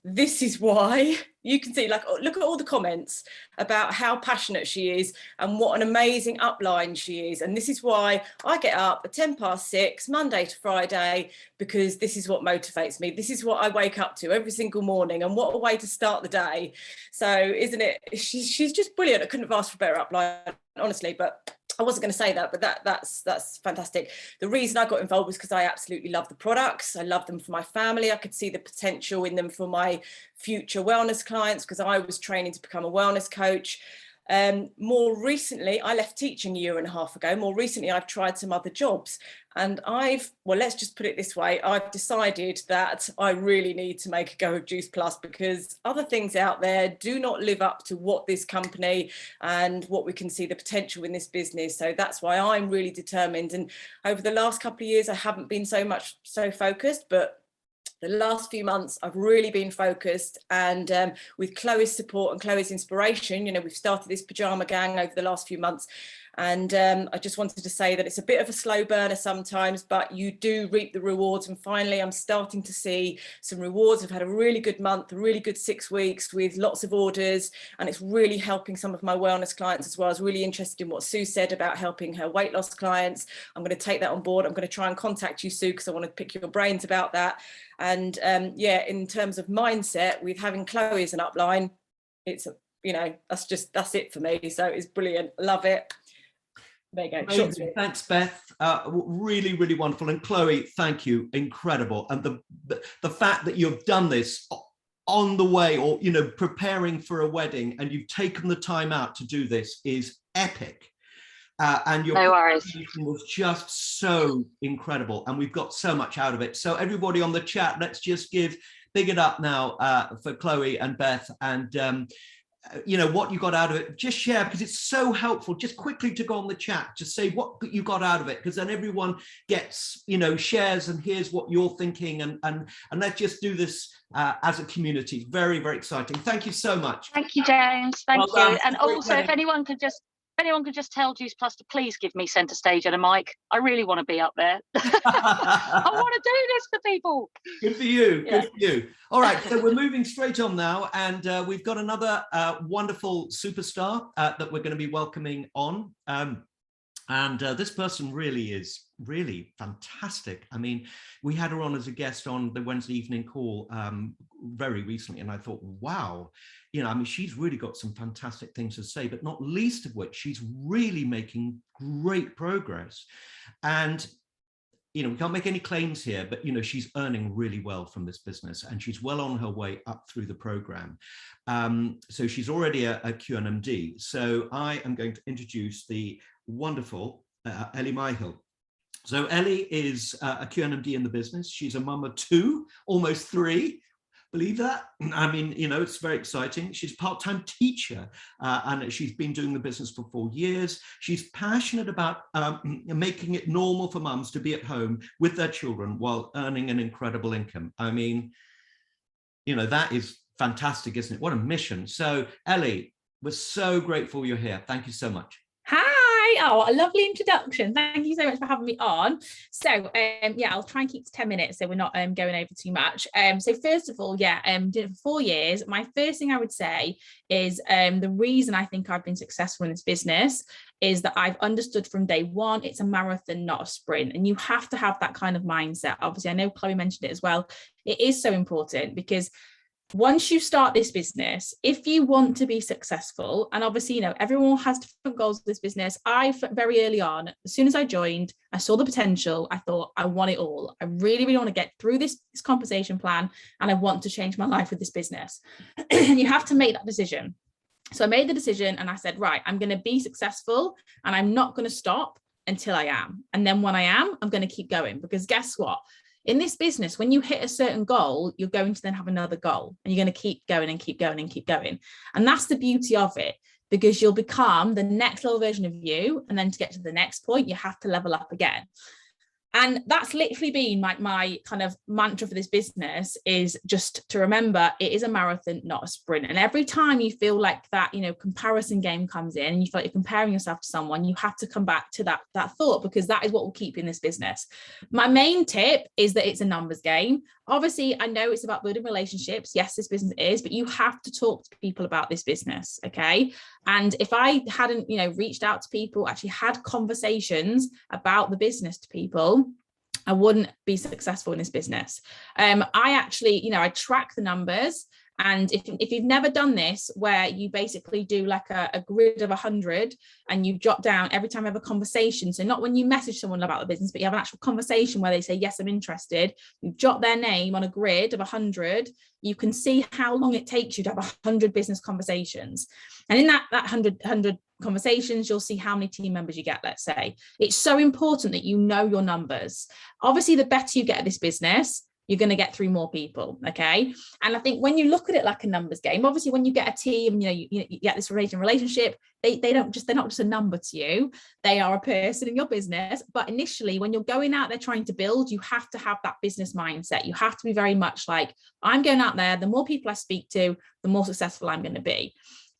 this is why you can see, like, look at all the comments about how passionate she is and what an amazing upline she is. And this is why I get up at 6:10 Monday to Friday, because this is what motivates me. This is what I wake up to every single morning, and what a way to start the day. So isn't it? She's just brilliant. I couldn't have asked for a better upline, honestly, but I wasn't going to say that, but that's fantastic. The reason I got involved was because I absolutely love the products. I love them for my family. I could see the potential in them for my future wellness clients, because I was training to become a wellness coach. More recently, I left teaching 1.5 years ago. More recently, I've tried some other jobs, and let's just put it this way. I've decided that I really need to make a go of Juice Plus, because other things out there do not live up to what this company and what we can see the potential in this business. So that's why I'm really determined. And over the last couple of years, I haven't been so focused, but the last few months, I've really been focused, and with Chloe's support and Chloe's inspiration, you know, we've started this pajama gang over the last few months. And I just wanted to say that it's a bit of a slow burner sometimes, but you do reap the rewards. And finally, I'm starting to see some rewards. I've had a really good month, a really good 6 weeks with lots of orders, and it's really helping some of my wellness clients as well. I was really interested in what Sue said about helping her weight loss clients. I'm going to take that on board. I'm going to try and contact you, Sue, because I want to pick your brains about that. And yeah, in terms of mindset, with having Chloe as an upline, it's, you know, that's it for me. So it's brilliant. Love it. There you go. Amazing. Thanks, Beth. Really, really wonderful. And Chloe, thank you. Incredible. And the fact that you've done this on the way, or preparing for a wedding, and you've taken the time out to do this is epic. And your presentation was just so incredible, and we've got so much out of it. So everybody on the chat, let's just give big it up now for Chloe and Beth, and what you got out of it. Just share, because it's so helpful. Just quickly to go on the chat, just say what you got out of it, because then everyone gets, shares and hears what you're thinking, and let's just do this as a community. Very, very exciting. Thank you so much. Thank you, James. Thank Well you. done. And also, if anyone could just tell Juice Plus to please give me centre stage and a mic. I really want to be up there. I want to do this for people. Good for you. Good for you. All right, so we're moving straight on now, and we've got another wonderful superstar that we're going to be welcoming on. And this person really is fantastic. I mean, we had her on as a guest on the Wednesday evening call very recently, and I thought, wow, I mean, she's really got some fantastic things to say, but not least of which, she's really making great progress. And we can't make any claims here, but she's earning really well from this business, and she's well on her way up through the program. So she's already a QNMD. So I am going to introduce the wonderful Ellie Myhill. So Ellie is a QNMD in the business. She's a mum of 2, almost 3. Believe that? I mean, it's very exciting. She's a part-time teacher, and she's been doing the business for 4 years. She's passionate about making it normal for mums to be at home with their children while earning an incredible income. I mean, that is fantastic, isn't it? What a mission. So Ellie, we're so grateful you're here. Thank you so much. Hi. Oh, a lovely introduction. Thank you so much for having me on. So I'll try and keep to 10 minutes so we're not going over too much. So first of all, did it for 4 years. My first thing I would say is the reason I think I've been successful in this business is that I've understood from day one, it's a marathon, not a sprint. And you have to have that kind of mindset. Obviously, I know Chloe mentioned it as well. It is so important, because once you start this business, if you want to be successful, and obviously, everyone has different goals with this business. I, very early on, as soon as I joined, I saw the potential. I thought, I want it all. I really, really want to get through this compensation plan, and I want to change my life with this business. And you have to make that decision. So I made the decision, and I said, right, I'm going to be successful, and I'm not going to stop until I am. And then when I am, I'm going to keep going, because guess what? In this business, when you hit a certain goal, you're going to then have another goal, and you're going to keep going and keep going and keep going. And that's the beauty of it, because you'll become the next level version of you. And then to get to the next point, you have to level up again. And that's literally been my kind of mantra for this business, is just to remember it is a marathon, not a sprint. And every time you feel like that, comparison game comes in and you feel like you're comparing yourself to someone, you have to come back to that thought, because that is what will keep you in this business. My main tip is that it's a numbers game. Obviously, I know it's about building relationships. Yes, this business is, but you have to talk to people about this business, okay? And if I hadn't, reached out to people, actually had conversations about the business to people, I wouldn't be successful in this business. I actually, I track the numbers. And if you've never done this, where you basically do like a grid of 100 and you jot down every time you have a conversation, so not when you message someone about the business, but you have an actual conversation where they say, yes, I'm interested, you jot their name on a grid of 100, you can see how long it takes you to have 100 business conversations. And in that 100 conversations, you'll see how many team members you get, let's say. It's so important that you know your numbers. Obviously, the better you get at this business, you're going to get through more people, okay? And I think when you look at it like a numbers game, obviously when you get a team, you get this relationship, they're not just a number to you, they are a person in your business. But initially, when you're going out there trying to build, you have to have that business mindset. You have to be very much like, I'm going out there, the more people I speak to, the more successful I'm going to be.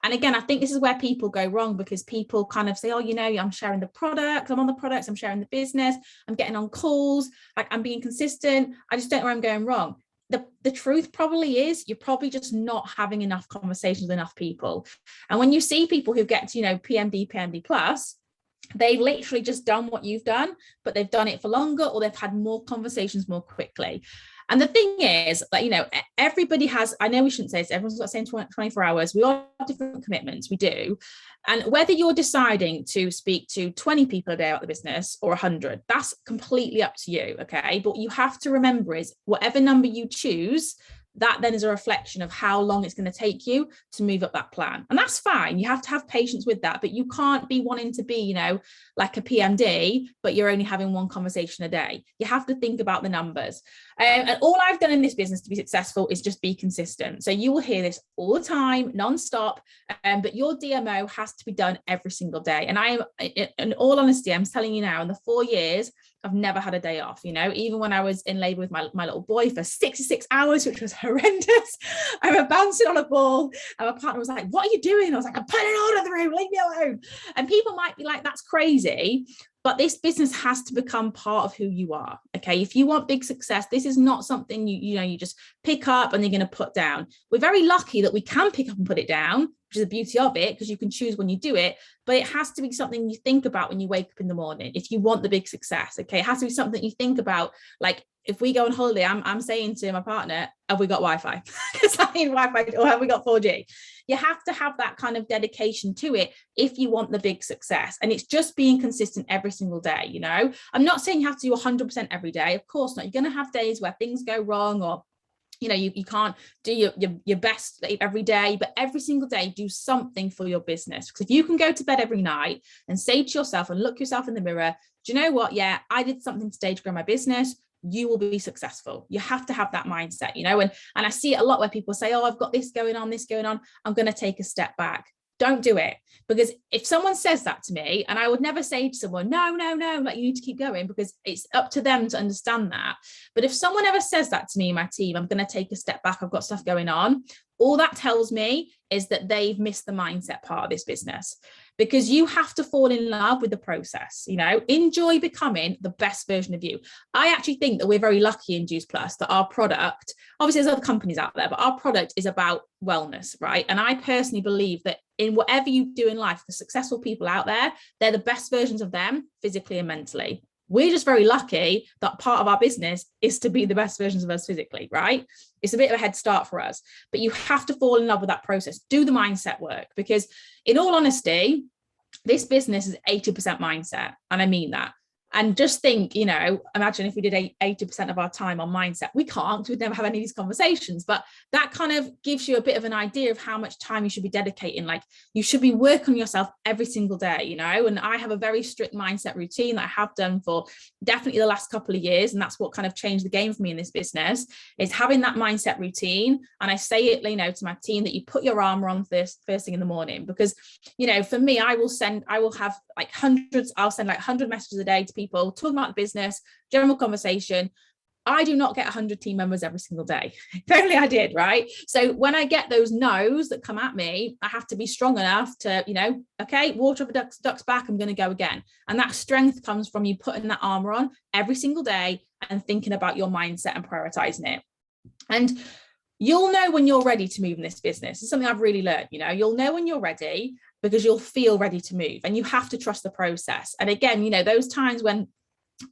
And again, I think this is where people go wrong, because people kind of say, oh, I'm sharing the product, I'm on the products, I'm sharing the business, I'm getting on calls, like I'm being consistent. I just don't know where I'm going wrong. The truth probably is you're probably just not having enough conversations with enough people. And when you see people who get to, PMD plus, they've literally just done what you've done, but they've done it for longer, or they've had more conversations more quickly. And the thing is that, you know, everybody has, I know we shouldn't say this, everyone's got the same 24 hours. We all have different commitments, we do. And whether you're deciding to speak to 20 people a day about the business or 100, that's completely up to you, okay? But you have to remember is whatever number you choose, that then is a reflection of how long it's going to take you to move up that plan. And that's fine. You have to have patience with that, but you can't be wanting to be, you know, like a PMD, but you're only having one conversation a day. You have to think about the numbers. And all I've done in this business to be successful is just be consistent. So you will hear this all the time, non-stop, but your DMO has to be done every single day. And I am, in all honesty, I'm telling you now, in the 4 years, I've never had a day off, you know, even when I was in labor with my little boy for 66 hours, which was horrendous. I was bouncing on a ball and my partner was like, what are you doing? I was like, I'm putting it on the room, leave me alone. And people might be like, that's crazy. But this business has to become part of who you are. Okay. If you want big success, this is not something you just pick up and you're going to put down. We're very lucky that we can pick up and put it down, which is the beauty of it, because you can choose when you do it. But it has to be something you think about when you wake up in the morning. If you want the big success, okay, it has to be something you think about. Like if we go on holiday, I'm saying to my partner, have we got Wi-Fi? Because I need Wi-Fi, or have we got 4G? You have to have that kind of dedication to it if you want the big success. And it's just being consistent every single day, you know. I'm not saying you have to do 100% every day. Of course not. You're going to have days where things go wrong, or you know, you can't do your best every day, but every single day do something for your business. Because if you can go to bed every night and say to yourself and look yourself in the mirror, do you know what? Yeah, I did something today to grow my business. You will be successful. You have to have that mindset, you know, and I see it a lot where people say, oh, I've got this going on, I'm going to take a step back. Don't do it. Because if someone says that to me, and I would never say to someone, no, like you need to keep going, because it's up to them to understand that. But if someone ever says that to me in my team, I'm going to take a step back, I've got stuff going on, all that tells me is that they've missed the mindset part of this business. Because you have to fall in love with the process, you know, enjoy becoming the best version of you. I actually think that we're very lucky in Juice Plus that our product, obviously there's other companies out there, but our product is about wellness, right? And I personally believe that in whatever you do in life, the successful people out there, they're the best versions of them physically and mentally. We're just very lucky that part of our business is to be the best versions of us physically, right? It's a bit of a head start for us, but you have to fall in love with that process. Do the mindset work, because in all honesty, this business is 80% mindset. And I mean that. And just think, you know, imagine if we did 80% of our time on mindset. We can't, because we'd never have any of these conversations, but that kind of gives you a bit of an idea of how much time you should be dedicating. Like you should be working on yourself every single day, you know, and I have a very strict mindset routine that I have done for definitely the last couple of years. And that's what kind of changed the game for me in this business, is having that mindset routine. And I say it, you know, to my team, that you put your armor on first thing in the morning, because, you know, for me, I'll send like 100 messages a day to people talking about the business, general conversation. I do not get 100 team members every single day. If only I did, right? So when I get those no's that come at me, I have to be strong enough to, you know, okay, water off a duck's back, I'm going to go again. And that strength comes from you putting that armor on every single day and thinking about your mindset and prioritizing it. And you'll know when you're ready to move in this business. It's something I've really learned, you know, you'll know when you're ready, because you'll feel ready to move, and you have to trust the process. And again, you know, those times when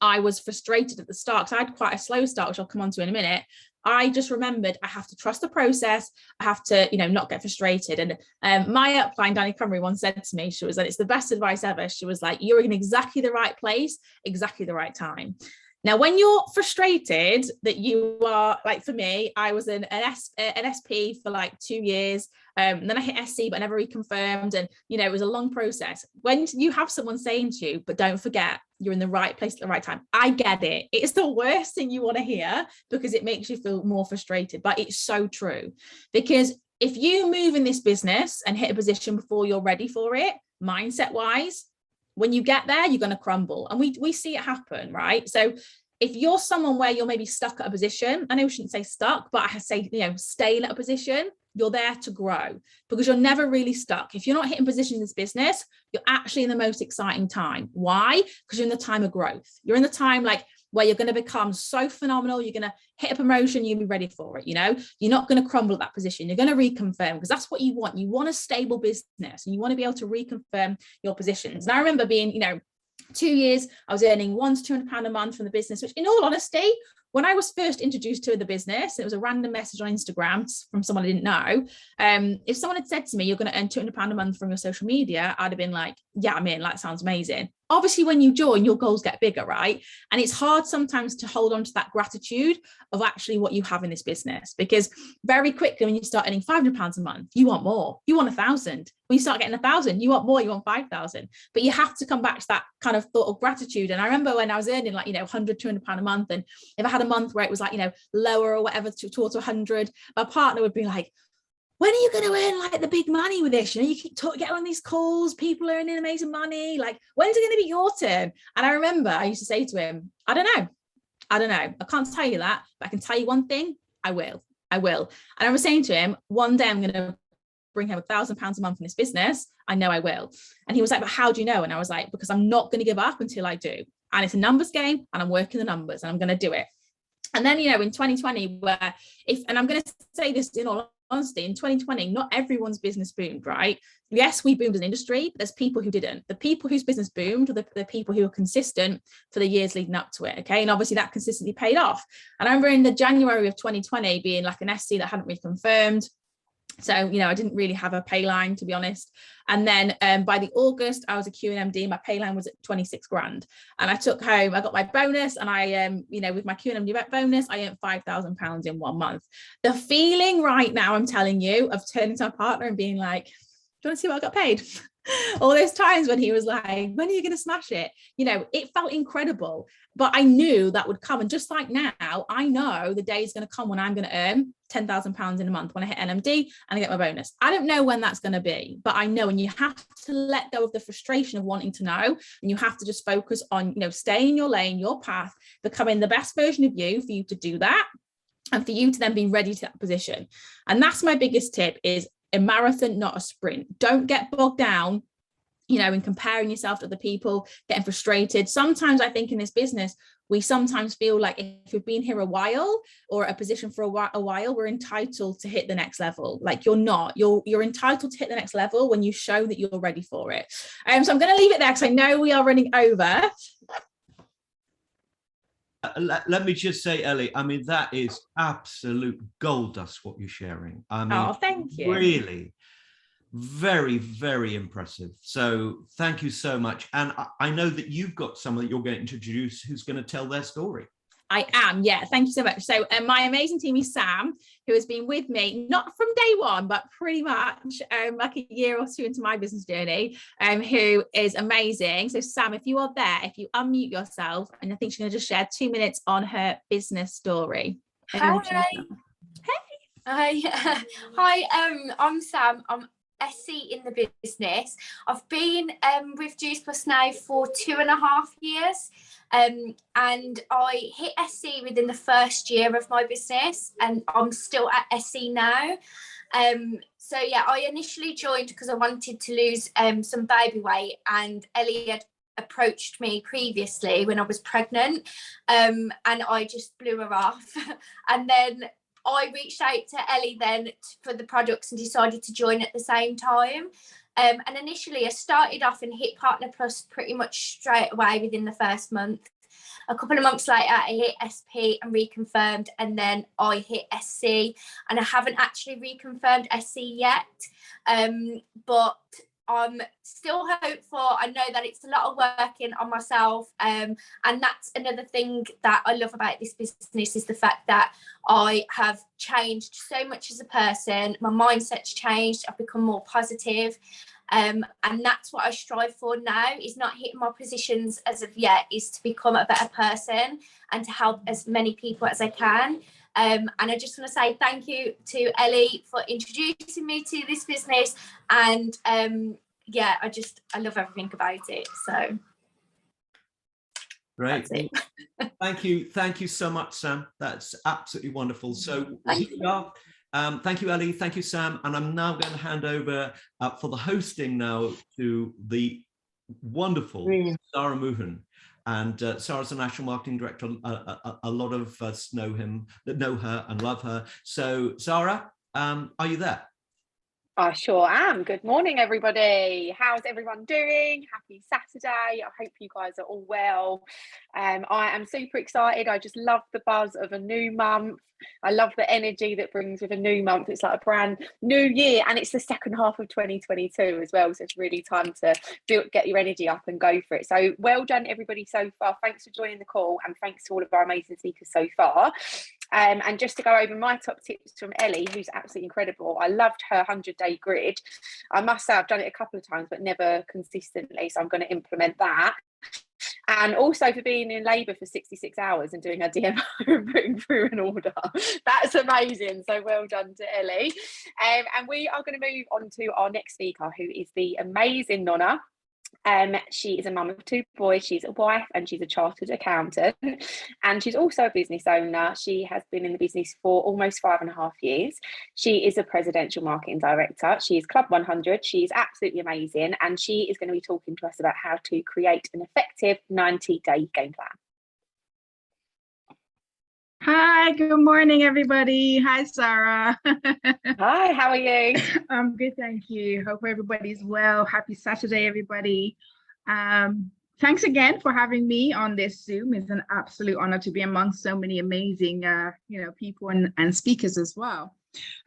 I was frustrated at the start, because I had quite a slow start, which I'll come on to in a minute, I just remembered I have to trust the process. I have to, you know, not get frustrated. And my upline, Danny Cumry, once said to me, she was like, it's the best advice ever. She was like, you're in exactly the right place, exactly the right time. Now, when you're frustrated that you are, like for me, I was an SP for like 2 years. Then I hit SC, but I never reconfirmed. And, you know, it was a long process. When you have someone saying to you, but don't forget, you're in the right place at the right time. I get it. It's the worst thing you want to hear, because it makes you feel more frustrated, but it's so true. Because if you move in this business and hit a position before you're ready for it, mindset wise, when you get there, you're going to crumble. And we see it happen, right? So if you're someone where you're maybe stuck at a position, I know we shouldn't say stuck, but I say, you know, staying at a position, you're there to grow, because you're never really stuck. If you're not hitting positions in this business, you're actually in the most exciting time. Why? Because you're in the time of growth. You're in the time like where you're going to become so phenomenal. You're going to hit a promotion. You'll be ready for it. You know, you're not going to crumble at that position. You're going to reconfirm, because that's what you want. You want a stable business, and you want to be able to reconfirm your positions. And I remember being, you know, 2 years, I was earning £100 to £200 a month from the business, which in all honesty when I was first introduced to the business, it was a random message on Instagram from someone I didn't know. If someone had said to me, you're going to earn £200 a month from your social media, I'd have been like, yeah, I'm in, that sounds amazing. Obviously, when you join, your goals get bigger, right? And it's hard sometimes to hold on to that gratitude of actually what you have in this business, because very quickly when you start earning £500 a month, you want more, you want 1,000. When you start getting 1,000, you want more, you want 5,000. But you have to come back to that kind of thought of gratitude. And I remember when I was earning like, £100, £200 a month, and if I had a month where it was like, lower or whatever towards 100, my partner would be like, when are you going to earn like the big money with this? You keep getting on these calls, people are earning amazing money. Like, when's it going to be your turn? And I remember I used to say to him, I don't know. I can't tell you that, but I can tell you one thing. I will. And I was saying to him, one day I'm going to bring home £1,000 a month in this business. I know I will. And he was like, but how do you know? And I was like, because I'm not going to give up until I do. And it's a numbers game, and I'm working the numbers, and I'm going to do it. And then, in 2020, and I'm going to say this in all honesty, in 2020, not everyone's business boomed, right? Yes, we boomed as an industry, but there's people who didn't. The people whose business boomed were the people who were consistent for the years leading up to it, okay? And obviously that consistency paid off. And I remember in the January of 2020 being like an SC that hadn't reconfirmed. So, I didn't really have a pay line, to be honest. And then by the August, I was a QNMD. My pay line was at 26 grand. And I got my bonus, and I, with my QNMD bonus, I earned £5,000 in 1 month. The feeling right now, I'm telling you, of turning to my partner and being like, do you want to see what I got paid? All those times when he was like, when are you going to smash it? It felt incredible, but I knew that would come. And just like now, I know the day is going to come when I'm going to earn £10,000 in a month when I hit NMD and I get my bonus. I don't know when that's going to be, but I know, and you have to let go of the frustration of wanting to know, and you have to just focus on, staying in your lane, your path, becoming the best version of you for you to do that, and for you to then be ready to that position. And that's my biggest tip, is a marathon, not a sprint. Don't get bogged down, in comparing yourself to other people, getting frustrated. Sometimes I think in this business, we sometimes feel like if we've been here a while or a position for a while, we're entitled to hit the next level. Like, you're not. You're entitled to hit the next level when you show that you're ready for it. So I'm going to leave it there because I know we are running over. Let me just say, Ellie, that is absolute gold dust what you're sharing. Oh, thank you. Really, very, very impressive. So thank you so much. And I know that you've got someone that you're going to introduce who's going to tell their story. I am, yeah. Thank you so much. So my amazing team is Sam, who has been with me, not from day one, but pretty much like a year or two into my business journey, who is amazing. So Sam, if you are there, if you unmute yourself, and I think she's going to just share 2 minutes on her business story. Hi. I'm Sam. I'm SC in the business. I've been with Juice Plus now for 2.5 years, and I hit SC within the first year of my business, and I'm still at SC now. So yeah, I initially joined because I wanted to lose some baby weight, and Ellie had approached me previously when I was pregnant, and I just blew her off. And then I reached out to Ellie then for the products and decided to join at the same time. And initially I started off and hit Partner Plus pretty much straight away within the first month. A couple of months later, I hit SP and reconfirmed, and then I hit SC, and I haven't actually reconfirmed SC yet. But I'm still hopeful. I know that it's a lot of working on myself, and that's another thing that I love about this business, is the fact that I have changed so much as a person. My mindset's changed. I've become more positive, and that's what I strive for now, is not hitting my positions as of yet, is to become a better person and to help as many people as I can. And I just want to say thank you to Ellie for introducing me to this business, and yeah, I love everything about it. So great. Thank you so much, Sam. That's absolutely wonderful. So thank you, Ellie. Thank you, Sam. And I'm now going to hand over for the hosting now to the wonderful Sara Muhan. And Sara's the National Marketing Director. A lot of us know her and love her. So Sara, are you there? I sure am. Good morning, everybody. How's everyone doing? Happy Saturday. I hope you guys are all well. I am super excited. I just love the buzz of a new month. I love the energy that brings with a new month. It's like a brand new year, and it's the second half of 2022 as well. So it's really time to get your energy up and go for it. So well done, everybody, so far. Thanks for joining the call, and thanks to all of our amazing speakers so far. And just to go over my top tips from Ellie, who's absolutely incredible. I loved her 100-day grid. I must say I've done it a couple of times, but never consistently. So I'm going to implement that. And also for being in labour for 66 hours and doing her DMO and putting through an order. That's amazing. So well done to Ellie. And we are going to move on to our next speaker, who is the amazing Nona. She is a mum of 2 boys. She's a wife and she's a chartered accountant, and she's also a business owner. She has been in the business for almost 5.5 years. She is a presidential marketing director. She is Club 100. She is absolutely amazing, and she is going to be talking to us about how to create an effective 90-day game plan. Hi, good morning, everybody. Hi, Sara. Hi, how are you? I'm good, thank you. Hope everybody's well. Happy Saturday, everybody. Thanks again for having me on this Zoom. It's an absolute honor to be amongst so many amazing, people and speakers as well.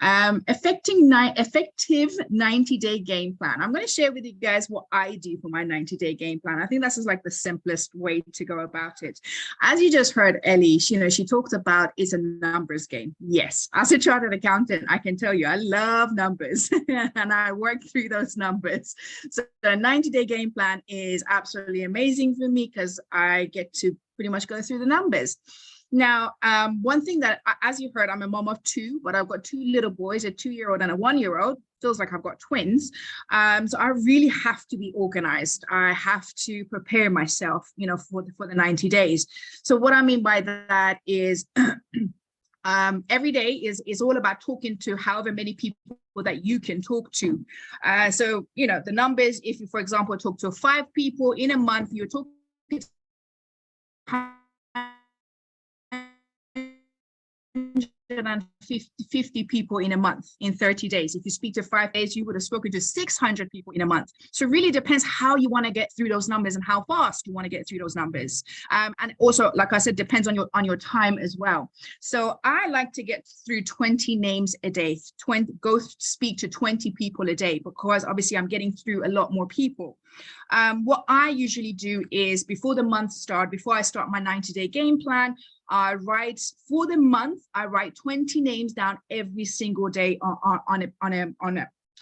Effective 90-day game plan. I'm going to share with you guys what I do for my 90-day game plan. I think that's just like the simplest way to go about it. As you just heard Ellie, she talked about it's a numbers game. Yes, as a chartered accountant, I can tell you I love numbers and I work through those numbers. So the 90-day game plan is absolutely amazing for me because I get to pretty much go through the numbers. Now, one thing that, as you heard, I'm a mom of 2, but I've got 2 little boys, a 2-year-old and a 1-year-old. Feels like I've got twins. So I really have to be organized. I have to prepare myself, for the 90 days. So what I mean by that is every day is all about talking to however many people that you can talk to. So, the numbers, if you, for example, talk to 5 people in a month, you're talking to 150 people in a month in 30 days. If you speak to 5 days, you would have spoken to 600 people in a month. So it really depends how you want to get through those numbers and how fast you want to get through those numbers. And also, like I said, depends on your time as well. So I like to get through 20 names a day, go speak to 20 people a day, because obviously I'm getting through a lot more people. What I usually do is before the month start, before I start my 90-day game plan, I write for the month, I write 20 names down every single day on a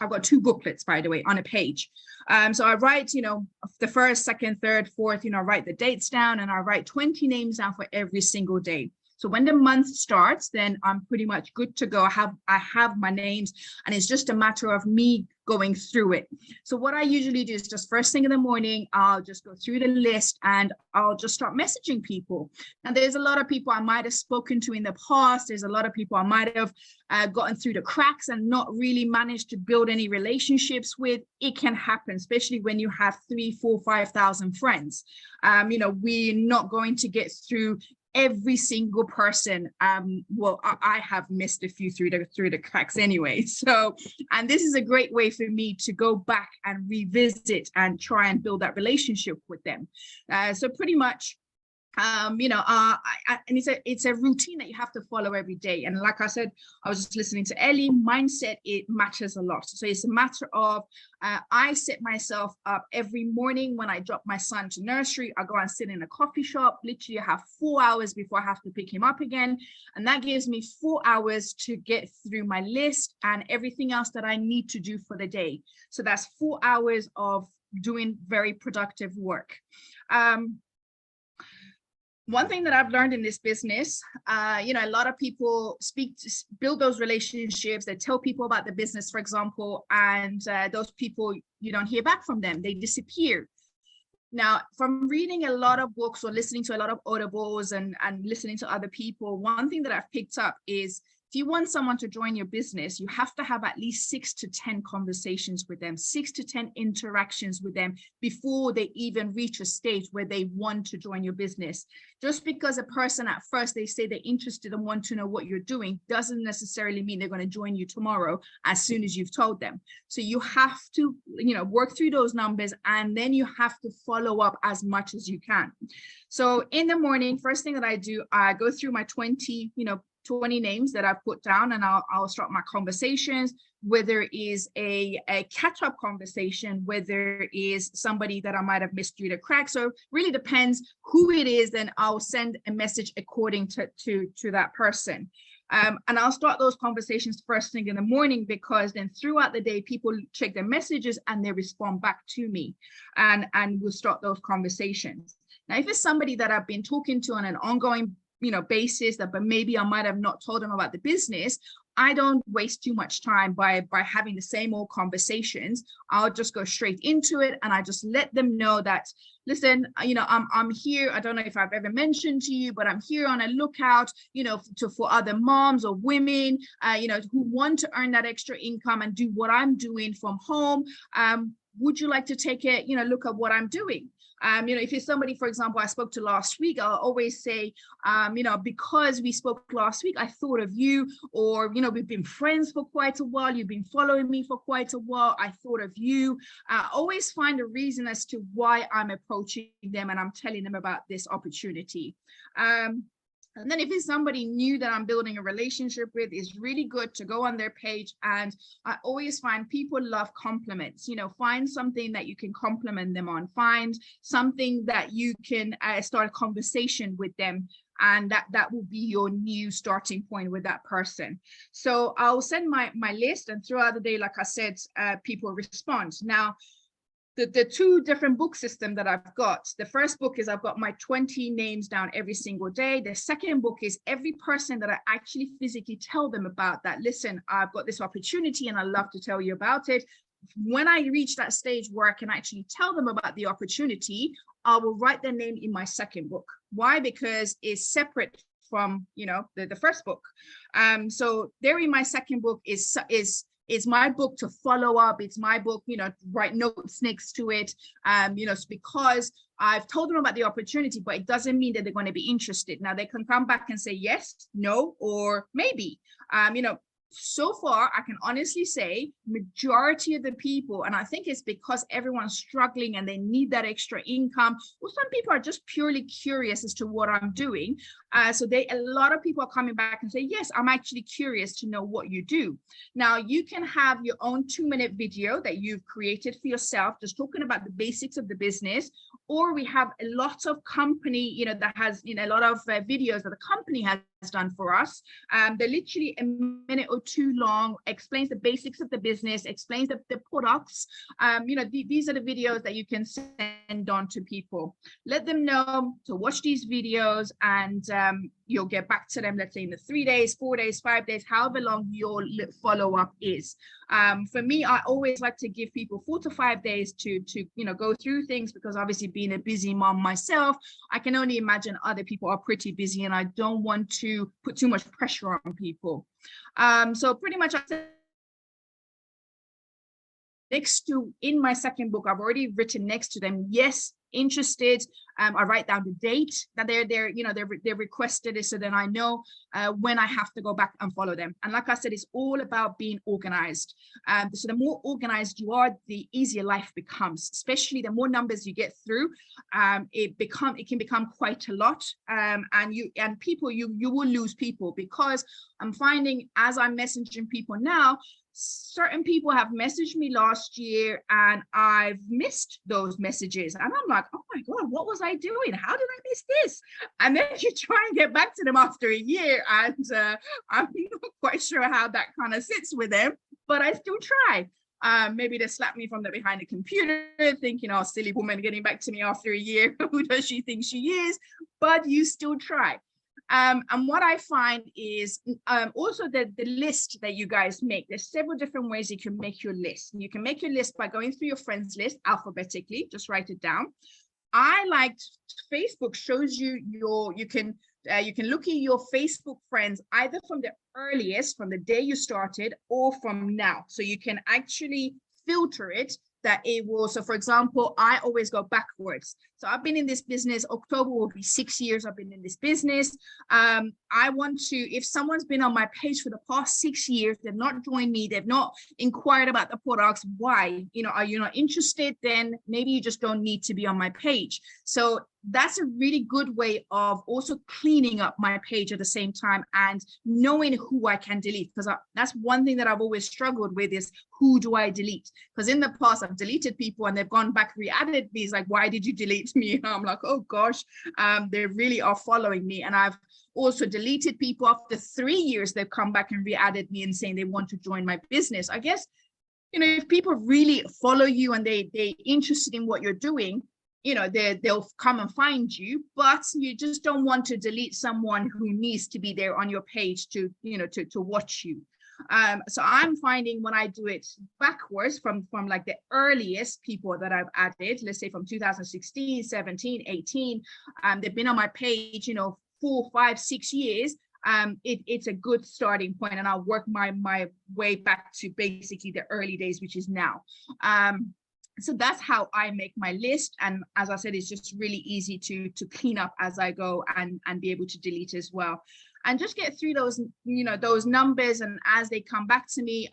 I've got 2 booklets, by the way, on a page. So I write, the first, second, third, fourth, write the dates down, and I write 20 names down for every single day. So when the month starts, then I'm pretty much good to go. I have my names, and it's just a matter of me going through it. So what I usually do is just first thing in the morning, I'll just go through the list and I'll just start messaging people. And there's a lot of people I might have spoken to in the past. There's a lot of people I might have gotten through the cracks and not really managed to build any relationships with. It can happen, especially when you have 3,000, 4,000, 5,000 friends. We're not going to get through every single person. I have missed a few through the cracks anyway. So, and this is a great way for me to go back and revisit and try and build that relationship with them. So pretty much, and it's a routine that you have to follow every day. And like I said, I was just listening to Ellie, mindset, it matters a lot. So it's a matter of, I set myself up every morning when I drop my son to nursery. I go and sit in a coffee shop. Literally I have 4 hours before I have to pick him up again. And that gives me 4 hours to get through my list and everything else that I need to do for the day. So that's 4 hours of doing very productive work. One thing that I've learned in this business, a lot of people build those relationships. They tell people about the business, for example, and those people, you don't hear back from them. They disappear. Now, from reading a lot of books or listening to a lot of audibles and listening to other people, one thing that I've picked up is if you want someone to join your business, you have to have at least 6 to 10 conversations with them, 6 to 10 interactions with them before they even reach a stage where they want to join your business. Just because a person at first, they say they're interested and want to know what you're doing, doesn't necessarily mean they're going to join you tomorrow as soon as you've told them. So you have to, work through those numbers, and then you have to follow up as much as you can. So in the morning, first thing that I do, I go through my 20 names that I've put down, and I'll start my conversations, whether it is a catch-up conversation, whether it is somebody that I might have missed through the cracks. So it really depends who it is, then I'll send a message according to that person. And I'll start those conversations first thing in the morning, because then throughout the day, people check their messages and they respond back to me, and we'll start those conversations. Now, if it's somebody that I've been talking to on an ongoing basis, but maybe I might have not told them about the business, I don't waste too much time by having the same old conversations. I'll just go straight into it, and I just let them know that, listen, I'm here. I don't know if I've ever mentioned to you, but I'm here on a lookout, for other moms or women, who want to earn that extra income and do what I'm doing from home. Would you like to take a look at what I'm doing? If it's somebody, for example, I spoke to last week, I'll always say, because we spoke last week, I thought of you, or, we've been friends for quite a while, you've been following me for quite a while, I thought of you. Always find a reason as to why I'm approaching them and I'm telling them about this opportunity. And then if it's somebody new that I'm building a relationship with, it's really good to go on their page. And I always find people love compliments. Find something that you can compliment them on. Find something that you can start a conversation with them. And that will be your new starting point with that person. So I'll send my list, and throughout the day, like I said, people respond. Now, the two different book system that I've got. The first book is I've got my 20 names down every single day. The second book is every person that I actually physically tell them about that, listen, I've got this opportunity and I'd love to tell you about it. When I reach that stage where I can actually tell them about the opportunity, I will write their name in my second book. Why? Because it's separate from, the first book. So there in my second book is my book to follow up. It's my book, write notes next to it, because I've told them about the opportunity, but it doesn't mean that they're going to be interested. Now they can come back and say yes, no, or maybe. So far, I can honestly say majority of the people, and I think it's because everyone's struggling and they need that extra income, or some people are just purely curious as to what I'm doing. So a lot of people are coming back and say, yes, I'm actually curious to know what you do. Now, you can have your own 2-minute video that you've created for yourself, just talking about the basics of the business, or we have a lot of company, that has, a lot of videos that the company has done for us. They're literally a minute or two long, explains the basics of the business, explains the products. These are the videos that you can send on to people. Let them know to watch these videos, and you'll get back to them, let's say in the 3 days, 4 days, 5 days, however long your follow-up is. For me, I always like to give people 4 to 5 days to go through things, because obviously being a busy mom myself, I can only imagine other people are pretty busy, and I don't want to put too much pressure on people. So pretty much next to, in my second book, I've already written next to them, yes, interested. I write down the date that they're requested it, so then I know when I have to go back and follow them. And like I said, it's all about being organized. So the more organized you are, the easier life becomes, especially the more numbers you get through. It can become quite a lot, and people, you will lose people, because I'm finding as I'm messaging people now, certain people have messaged me last year and I've missed those messages, and I'm like, oh my God, what was I doing? How did I miss this? And then you try and get back to them after a year, and I'm not quite sure how that kind of sits with them, but I still try. Maybe they slap me from behind the computer thinking, oh, silly woman getting back to me after a year, who does she think she is? But you still try. And what I find is also the list that you guys make. There's several different ways you can make your list. You can make your list by going through your friends list alphabetically, just write it down. I liked Facebook shows you you can you can look at your Facebook friends either from the earliest, from the day you started, or from now. So you can actually filter it that it will. So for example, I always go backwards. So I've been in this business, October will be 6 years I've been in this business. I want to, if someone's been on my page for the past 6 years, they've not joined me, they've not inquired about the products, why? Are you not interested? Then maybe you just don't need to be on my page. So that's a really good way of also cleaning up my page at the same time and knowing who I can delete, because that's one thing that I've always struggled with, is who do I delete? Because in the past I've deleted people and they've gone back, re-added me. It's like, why did you delete me? And I'm like, oh gosh, they really are following me. And I've also deleted people after 3 years. They've come back and re-added me and saying they want to join my business. I guess, if people really follow you and they're interested in what you're doing, they'll come and find you, but you just don't want to delete someone who needs to be there on your page to watch you. So I'm finding when I do it backwards from like the earliest people that I've added, let's say from 2016, 17, 18, they've been on my page, 4, 5, 6 years. It's a good starting point, and I'll work my way back to basically the early days, which is now. So that's how I make my list. And as I said, it's just really easy to clean up as I go and be able to delete as well. And just get through those, those numbers. And as they come back to me,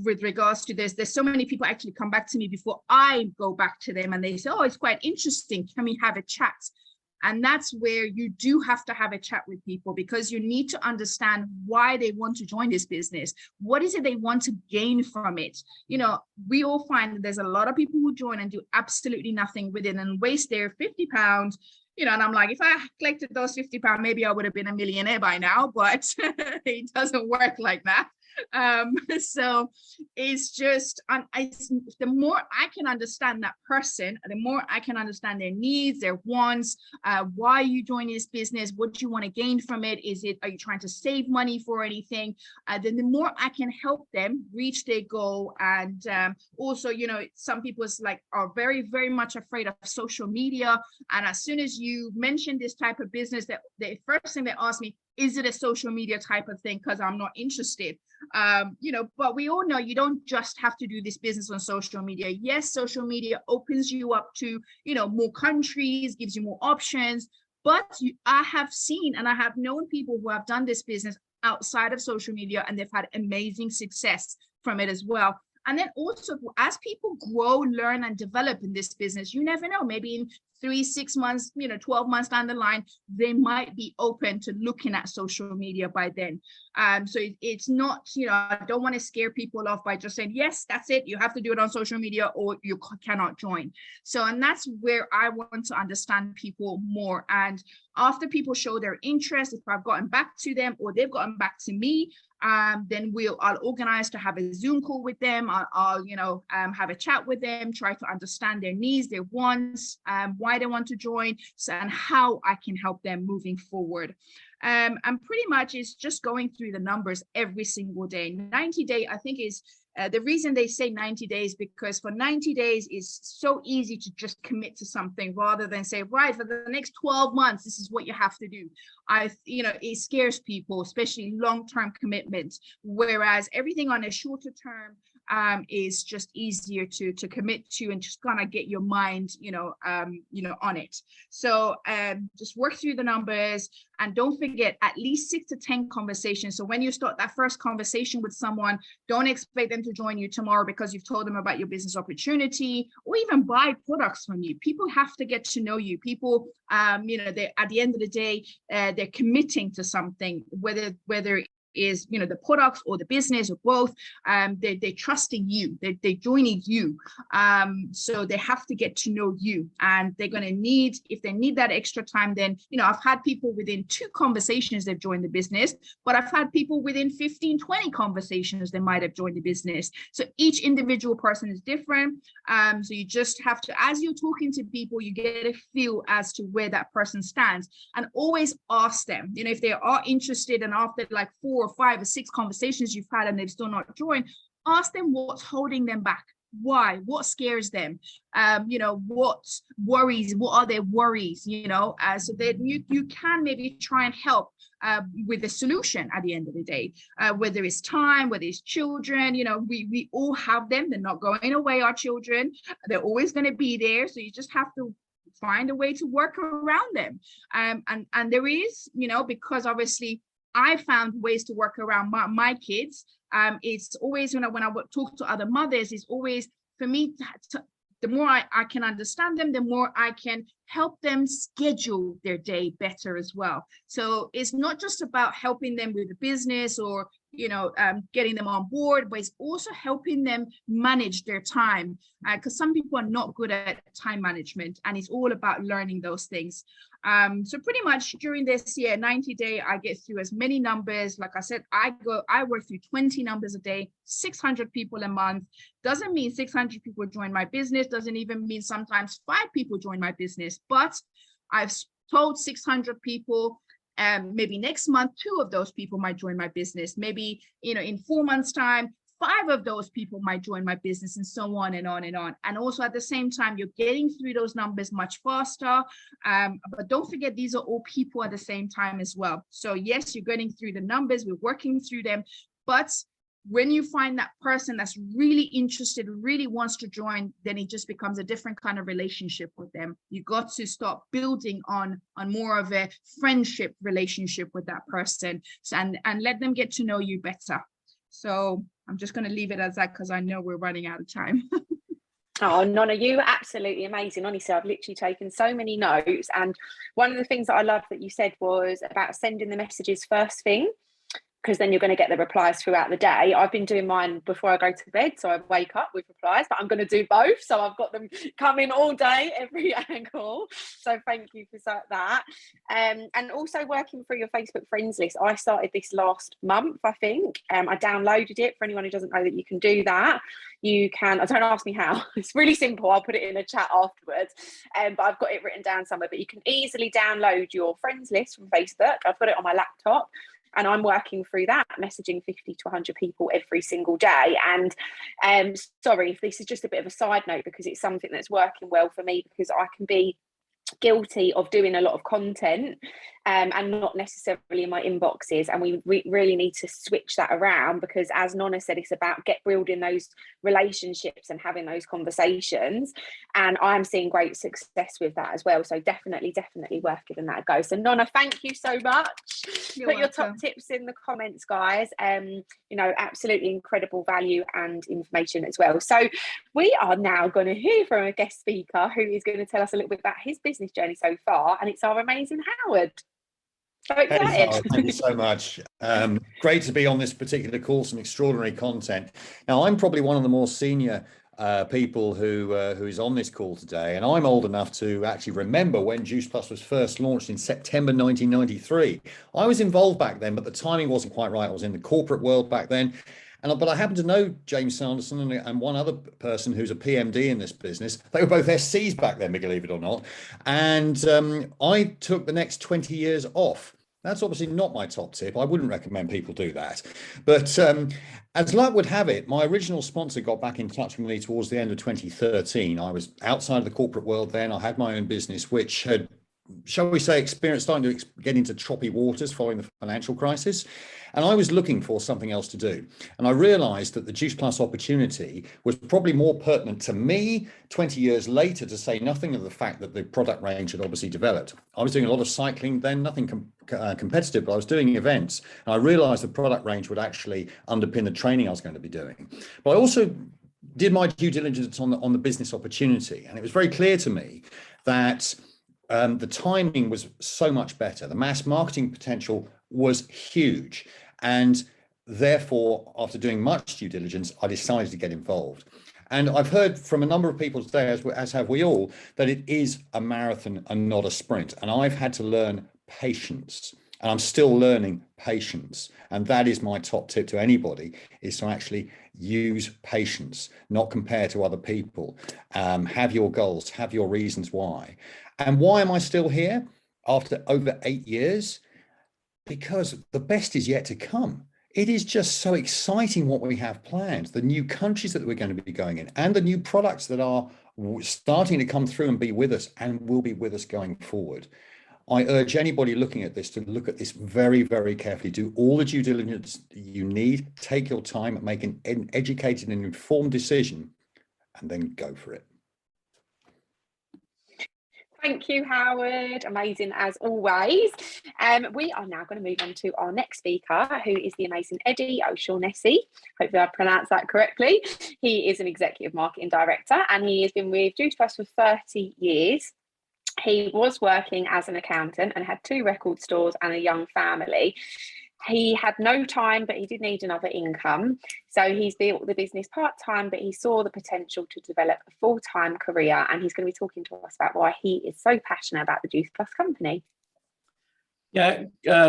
with regards to this, there's so many people actually come back to me before I go back to them and they say, oh, it's quite interesting. Can we have a chat? And that's where you do have to have a chat with people, because you need to understand why they want to join this business. What is it they want to gain from it? We all find that there's a lot of people who join and do absolutely nothing with it and waste their £50. And I'm like, if I collected those £50, maybe I would have been a millionaire by now, but it doesn't work like that. So it's just, the more I can understand that person, the more I can understand their needs, their wants, why you join this business, what do you want to gain from it? Are you trying to save money for anything? Then the more I can help them reach their goal. And also, some people are very, very much afraid of social media. And as soon as you mention this type of business, that the first thing they ask me, is it a social media type of thing? Because I'm not interested. But we all know you don't just have to do this business on social media. Yes, social media opens you up to, more countries, gives you more options. But I have seen and I have known people who have done this business outside of social media, and they've had amazing success from it as well. And then also, as people grow, learn, and develop in this business, you never know, maybe in 3, 6 months, 12 months down the line, they might be open to looking at social media by then. So it's not, I don't want to scare people off by just saying, yes, that's it. You have to do it on social media or you cannot join. So, and that's where I want to understand people more. And after people show their interest, if I've gotten back to them or they've gotten back to me, then I'll organize to have a Zoom call with them. I'll have a chat with them, try to understand their needs, their wants, why they want to join, and how I can help them moving forward. And pretty much it's just going through the numbers every single day. 90 days, I think, is the reason they say 90 days, because for 90 days is so easy to just commit to something rather than say, right, for the next 12 months, this is what you have to do. It scares people, especially long-term commitments, whereas everything on a shorter term is just easier to commit to and just kind of get your mind, on it. So just work through the numbers, and don't forget at least 6 to 10 conversations. So when you start that first conversation with someone, don't expect them to join you tomorrow because you've told them about your business opportunity or even buy products from you. People have to get to know you. People, they at the end of the day, they're committing to something, whether is the products or the business or both. They're trusting you, they're joining you, so they have to get to know you, and they're going to need, if they need that extra time, then I've had people within 2 conversations they've joined the business, but I've had people within 15, 20 conversations they might have joined the business. So each individual person is different. So you just have to, as you're talking to people, you get a feel as to where that person stands, and always ask them, if they are interested, and after like 4 or 5 or 6 conversations you've had and they've still not joined, ask them what's holding them back. Why? What scares them? What worries? What are their worries? So that you can maybe try and help with the solution at the end of the day, whether it's time, whether it's children. We all have them. They're not going away, our children. They're always going to be there. So you just have to find a way to work around them. And there is, because obviously I found ways to work around my kids. It's always, when I would talk to other mothers, it's always for me the more I can understand them, the more I can help them schedule their day better as well. So it's not just about helping them with the business or getting them on board, but it's also helping them manage their time, because some people are not good at time management, and it's all about learning those things. So pretty much during this 90-day, I get through as many numbers. Like I said, I work through 20 numbers a day, 600 people a month. Doesn't mean 600 people join my business, doesn't even mean sometimes 5 people join my business, but I've told 600 people, maybe next month 2 of those people might join my business. Maybe in 4 months' time 5 of those people might join my business, and so on and on and on. And also at the same time, you're getting through those numbers much faster. But don't forget, these are all people at the same time as well. So yes, you're getting through the numbers, we're working through them, but when you find that person that's really interested, really wants to join, then it just becomes a different kind of relationship with them. You got to start building on more of a friendship relationship with that person, and let them get to know you better. So I'm just going to leave it as that, because I know we're running out of time. Oh, Nona, you were absolutely amazing. Honestly, I've literally taken so many notes. And one of the things that I loved that you said was about sending the messages first thing, because then you're going to get the replies throughout the day. I've been doing mine before I go to bed, so I wake up with replies, but I'm going to do both. So I've got them coming all day, every angle. So thank you for that. And also working through your Facebook friends list. I started this last month, I think. I downloaded it. For anyone who doesn't know that you can do that, you can, don't ask me how, it's really simple. I'll put it in a chat afterwards. But I've got it written down somewhere, but you can easily download your friends list from Facebook. I've got it on my laptop. And I'm working through that, messaging 50 to 100 people every single day. And sorry if this is just a bit of a side note, because it's something that's working well for me, because I can be guilty of doing a lot of content and not necessarily in my inboxes, and we really need to switch that around, because as Nona said, it's about building those relationships and having those conversations, and I'm seeing great success with that as well. So definitely worth giving that a go. So Nona, thank you so much. Put your top tips in the comments, guys. Absolutely incredible value and information as well. So we are now going to hear from a guest speaker who is going to tell us a little bit about his business journey so far, and it's our amazing Howard. So excited. Hey, Sara, thank you so much. Great to be on this particular call, some extraordinary content. Now, I'm probably one of the more senior people who is on this call today, and I'm old enough to actually remember when Juice Plus was first launched in September 1993. I was involved back then, but the timing wasn't quite right. I was in the corporate world back then. But I happen to know James Sanderson and one other person who's a PMD in this business. They were both SCs back then, believe it or not. And I took the next 20 years off. That's obviously not my top tip. I wouldn't recommend people do that. But as luck would have it, my original sponsor got back in touch with me towards the end of 2013. I was outside of the corporate world then. I had my own business, which had, shall we say, starting to get into choppy waters following the financial crisis. And I was looking for something else to do. And I realized that the Juice Plus opportunity was probably more pertinent to me 20 years later, to say nothing of the fact that the product range had obviously developed. I was doing a lot of cycling then, nothing competitive, but I was doing events. And I realized the product range would actually underpin the training I was going to be doing. But I also did my due diligence on the business opportunity. And it was very clear to me that the timing was so much better. The mass marketing potential was huge. And therefore, after doing much due diligence, I decided to get involved. And I've heard from a number of people today, as have we all, that it is a marathon and not a sprint. And I've had to learn patience. And I'm still learning patience. And that is my top tip to anybody, is to actually use patience, not compare to other people. Have your goals, have your reasons why. And why am I still here after over 8 years? Because the best is yet to come. it is just so exciting what we have planned, the new countries that we're going to be going in, and the new products that are starting to come through and be with us and will be with us going forward. I urge anybody looking at this to look at this very, very carefully. Do all the due diligence you need, take your time, make an educated and informed decision, and then go for it. Thank you, Howard. Amazing as always. We are now going to move on to our next speaker, who is the amazing Eddy O'Shaughnessy. Hopefully I pronounced that correctly. He is an executive marketing director, and he has been with Juice Plus for 30 years. He was working as an accountant and had 2 record stores and a young family. He had no time, but he did need another income. So he's built the business part-time, but he saw the potential to develop a full-time career. And he's going to be talking to us about why he is so passionate about the Juice Plus company. Yeah,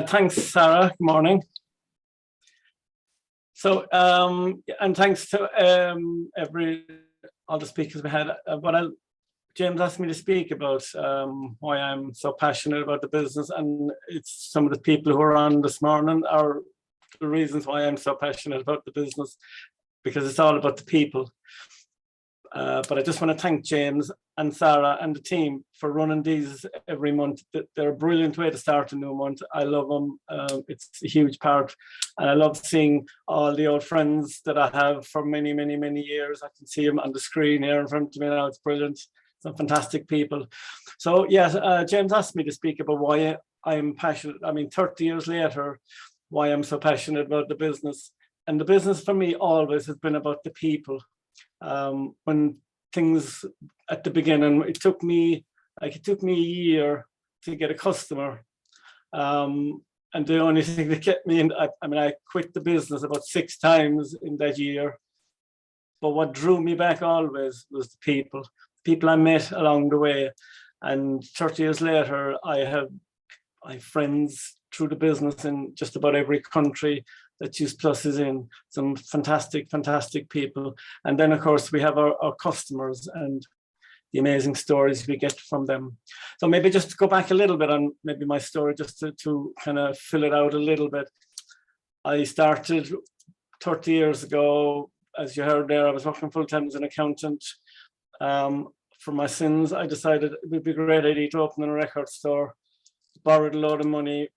thanks, Sara. Good morning. So, and thanks to all the speakers we had. James asked me to speak about why I'm so passionate about the business, and it's some of the people who are on this morning are the reasons why I'm so passionate about the business, because it's all about the people. But I just want to thank James and Sara and the team for running these every month. They're a brilliant way to start a new month. I love them. It's a huge part. And I love seeing all the old friends that I have for many, many, many years. I can see them on the screen here in front of me now. It's brilliant. Some fantastic people. So yes, James asked me to speak about why I'm passionate. I mean, 30 years later, why I'm so passionate about the business. And the business for me always has been about the people. When things at the beginning, it took me a year to get a customer. And the only thing that kept me in, I quit the business about 6 times in that year. But what drew me back always was the people I met along the way. And 30 years later, I have friends through the business in just about every country that Juice Plus is in. Some fantastic, fantastic people. And then, of course, we have our customers and the amazing stories we get from them. So maybe just to go back a little bit on maybe my story, just to kind of fill it out a little bit. I started 30 years ago. As you heard there, I was working full-time as an accountant. For my sins, I decided it would be a great idea to open a record store. Borrowed a load of money.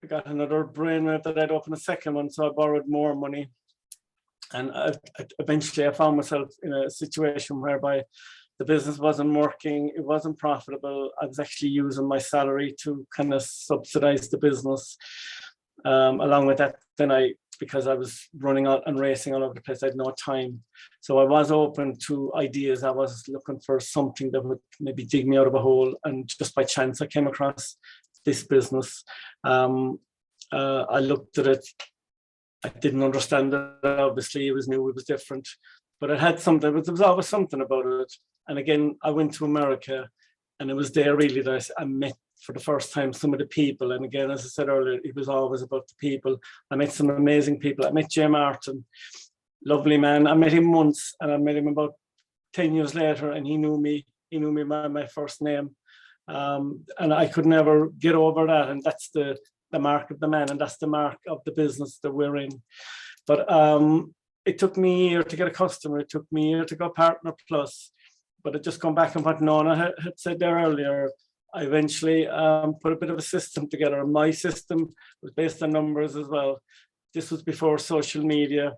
I got another brainwave that I'd open a second one, so I borrowed more money. And eventually I found myself in a situation whereby the business wasn't working, it wasn't profitable. I was actually using my salary to kind of subsidize the business. Along with that, then because I was running out and racing all over the place, I had no time. So I was open to ideas. I was looking for something that would maybe dig me out of a hole. And just by chance, I came across this business. I looked at it. I didn't understand it. Obviously, it was new, it was different. But it had something, there was always something about it. And again, I went to America, and it was there really that I met for the first time some of the people. And again, as I said earlier, it was always about the people. I met some amazing people. I met Jay Martin, lovely man. I met him once, and I met him about 10 years later, and he knew me by my first name. And I could never get over that. And that's the mark of the man, and that's the mark of the business that we're in. But it took me a year to get a customer. It took me a year to go Partner Plus. But it just come back on what Nona had said there earlier. I eventually put a bit of a system together. My system was based on numbers as well. This was before social media.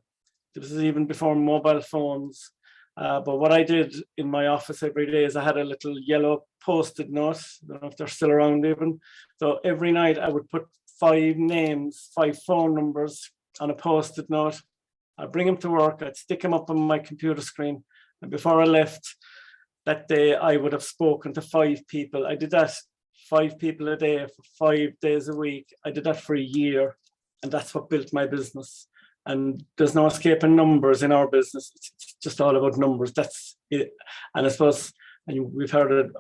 This was even before mobile phones. But what I did in my office every day is I had a little yellow Post-it note. I don't know if they're still around even. So every night I would put 5 names, 5 phone numbers on a Post-it note. I'd bring them to work. I'd stick them up on my computer screen. And before I left, that day, I would have spoken to 5 people. I did that 5 people a day for 5 days a week. I did that for a year, and that's what built my business. And there's no escaping numbers in our business. It's just all about numbers. That's it. And I suppose, and we've heard it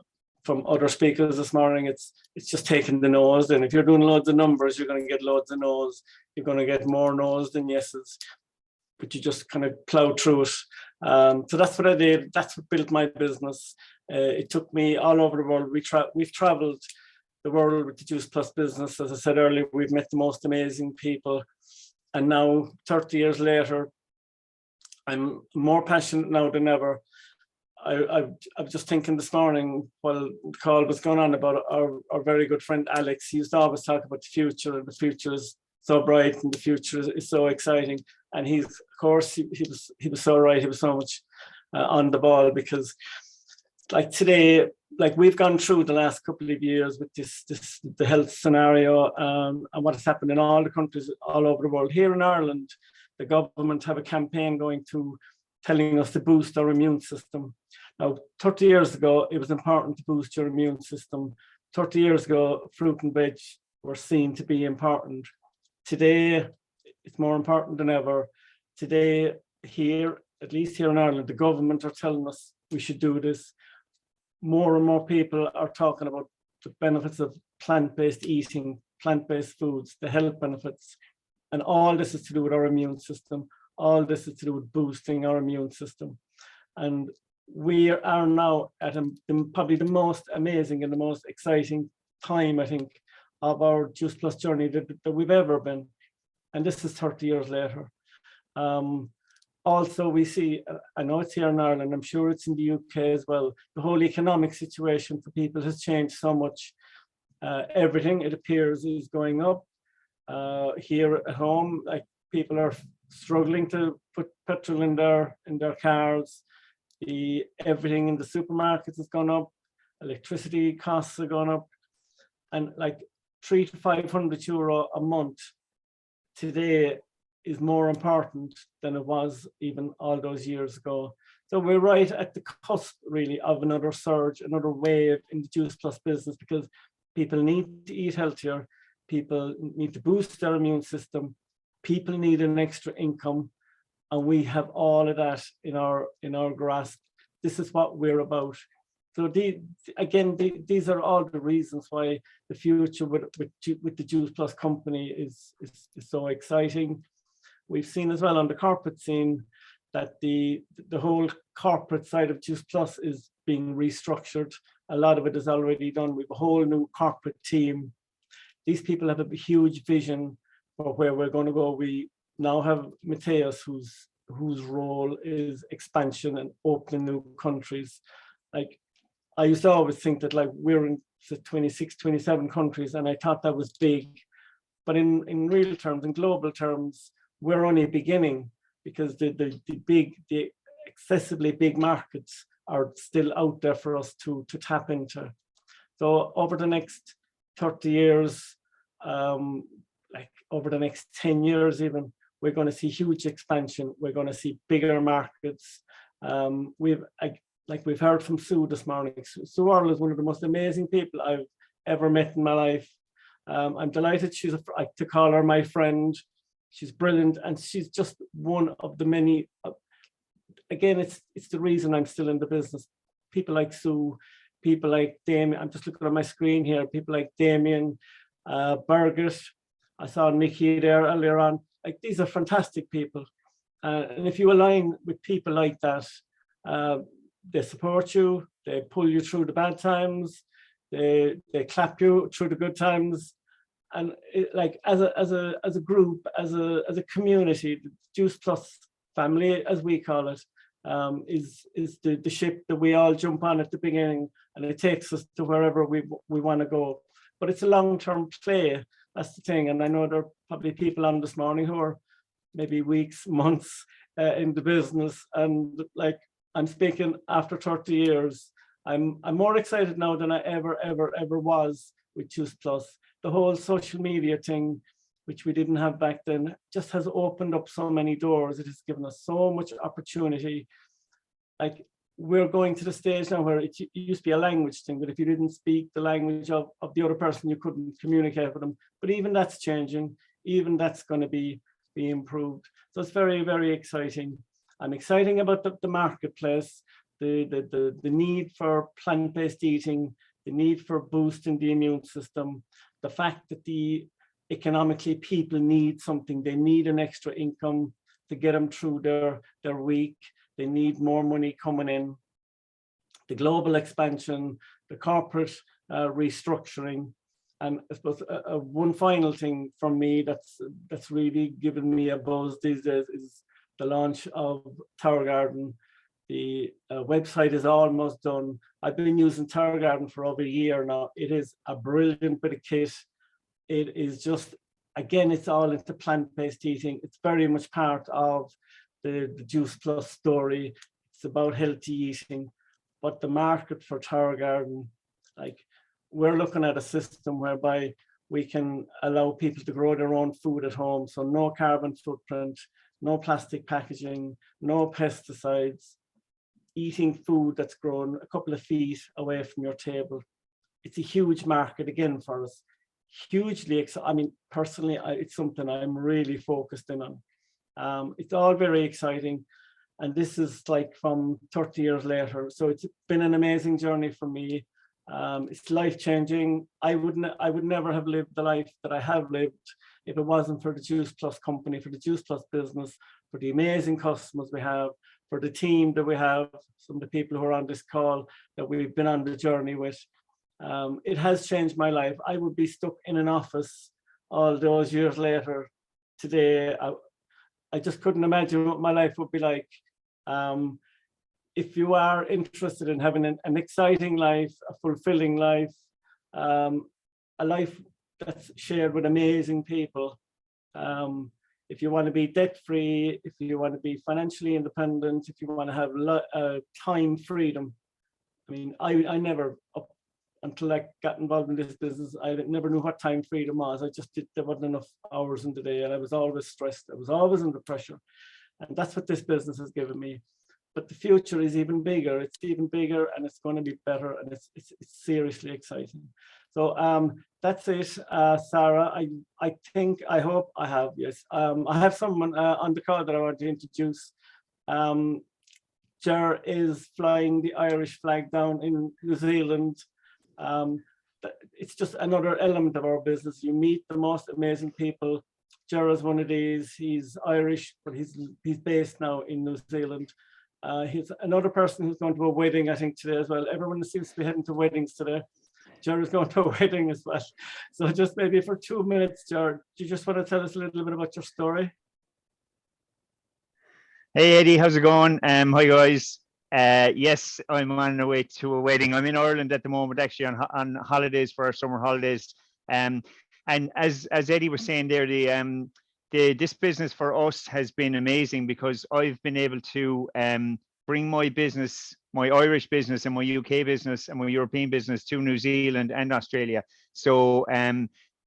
from other speakers this morning, it's just taking the no's. And if you're doing loads of numbers, you're going to get loads of no's. You're going to get more no's than yeses. But you just kind of plow through it. So that's what I did. That's what built my business. It took me all over the world. We've traveled the world with the Juice Plus business. As I said earlier, we've met the most amazing people. And now 30 years later, I'm more passionate now than ever. I was just thinking this morning while the call was going on about our very good friend Alex. He used to always talk about the future, and the future is so bright and the future is so exciting. And he's, of course, he was so right. He was so much on the ball, because like today, like we've gone through the last couple of years with the health scenario and what has happened in all the countries all over the world. Here in Ireland, the government have a campaign going to telling us to boost our immune system. Now, 30 years ago, it was important to boost your immune system. 30 years ago, fruit and veg were seen to be important. Today, it's more important than ever. Today, here, at least here in Ireland, the government are telling us we should do this. More and more people are talking about the benefits of plant-based eating, plant-based foods, the health benefits. And all this is to do with our immune system. All this is to do with boosting our immune system. And we are now at probably the most amazing and the most exciting time, I think, of our Juice Plus journey that we've ever been. And this is 30 years later. Also, we see, I know it's here in Ireland, I'm sure it's in the UK as well, the whole economic situation for people has changed so much. Everything, it appears, is going up. Here at home, like people are struggling to put petrol in their cars. Everything in the supermarkets has gone up. Electricity costs have gone up, and like €300 to €500 a month today is more important than it was even all those years ago. So we're right at the cusp, really, of another surge, another wave in the Juice Plus business, because people need to eat healthier. People need to boost their immune system. People need an extra income, and we have all of that in our grasp. This is what we're about. So these are all the reasons why the future with the Juice Plus company is so exciting. We've seen as well on the corporate scene that the whole corporate side of Juice Plus is being restructured. A lot of it is already done. We have a whole new corporate team. These people have a huge vision for where we're going to go. We now have Matthias, whose role is expansion and opening new countries. Like, I used to always think that like we're in 26, 27 countries, and I thought that was big. But in real terms, in global terms, we're only beginning, because the excessively big markets are still out there for us to tap into. So over the next 30 years, like over the next 10 years even, we're going to see huge expansion. We're going to see bigger markets. We've heard from Sue this morning. Sue Earle is one of the most amazing people I've ever met in my life. I'm delighted I to call her my friend. She's brilliant, and she's just one of the many. Again, it's the reason I'm still in the business. People like Sue, people like Damien. I'm just looking at my screen here. People like Damien, Birgit. I saw Nikki there earlier on. Like, these are fantastic people, and if you align with people like that, they support you. They pull you through the bad times. They clap you through the good times. And like as a group, as a community, the Juice Plus family, as we call it, is the ship that we all jump on at the beginning, and it takes us to wherever we want to go. But it's a long-term play. That's the thing. And I know there are probably people on this morning who are maybe weeks, months in the business, and like I'm speaking after 30 years. I'm more excited now than I ever was with Juice Plus. The whole social media thing, which we didn't have back then, just has opened up so many doors. It has given us so much opportunity. Like, we're going to the stage now where it used to be a language thing, but if you didn't speak the language of the other person, you couldn't communicate with them. But even that's changing. Even that's going to be improved. So it's very, very exciting. I'm excited about the marketplace, the need for plant-based eating, the need for boosting the immune system, the fact that economically people need something. They need an extra income to get them through their week. They need more money coming in. The global expansion, the corporate restructuring, And I suppose one final thing from me that's really given me a buzz these days is the launch of Tower Garden. The website is almost done. I've been using Tower Garden for over a year now. It is a brilliant bit of kit. It is just, again, it's all into plant-based eating. It's very much part of the Juice Plus story. It's about healthy eating. But the market for Tower Garden, like, we're looking at a system whereby we can allow people to grow their own food at home. So no carbon footprint, no plastic packaging, no pesticides, eating food that's grown a couple of feet away from your table. It's a huge market again for us. Hugely exciting. I mean, personally, it's something I'm really focused in on. It's all very exciting. And this is like from 30 years later. So it's been an amazing journey for me. It's life-changing. I would never have lived the life that I have lived if it wasn't for the Juice Plus company, for the Juice Plus business, for the amazing customers we have, for the team that we have, some of the people who are on this call that we've been on the journey with. It has changed my life. I would be stuck in an office all those years later today. I just couldn't imagine what my life would be like. If you are interested in having an exciting life, a fulfilling life, a life that's shared with amazing people, if you want to be debt-free, if you want to be financially independent, if you want to have time freedom. I mean, I never, up until I got involved in this business, I never knew what time freedom was. There wasn't enough hours in the day, and I was always stressed. I was always under pressure. And that's what this business has given me. But the future is even bigger. It's even bigger, and it's going to be better, and it's seriously exciting. So that's it, Sara. I hope I have, yes. I have someone on the call that I want to introduce. Ger is flying the Irish flag down in New Zealand. It's just another element of our business. You meet the most amazing people. Ger is one of these. He's Irish, but he's based now in New Zealand. He's another person who's going to a wedding, I think, today as well. Everyone seems to be heading to weddings today. Ger is going to a wedding as well. So just maybe for 2 minutes, Ger, do you just want to tell us a little bit about your story? Hey Eddie, how's it going? Hi guys. Yes, I'm on the way to a wedding. I'm in Ireland at the moment, actually on holidays for our summer holidays. And as Eddie was saying there, this business for us has been amazing because I've been able to bring my business, my Irish business and my UK business and my European business to New Zealand and Australia. So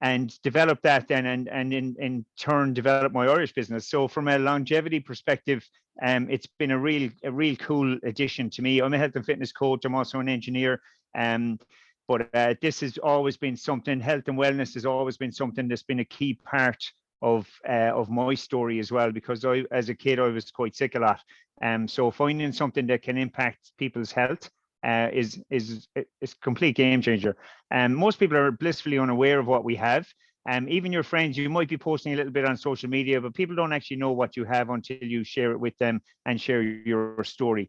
and develop that then and in turn develop my Irish business. So from a longevity perspective, it's been a real cool addition to me. I'm a health and fitness coach. I'm also an engineer. But this has always been something, health and wellness has always been something that's been a key part of my story as well, because as a kid I was quite sick a lot. So finding something that can impact people's health is a complete game changer. Most people are blissfully unaware of what we have. Even your friends, you might be posting a little bit on social media, but people don't actually know what you have until you share it with them and share your story.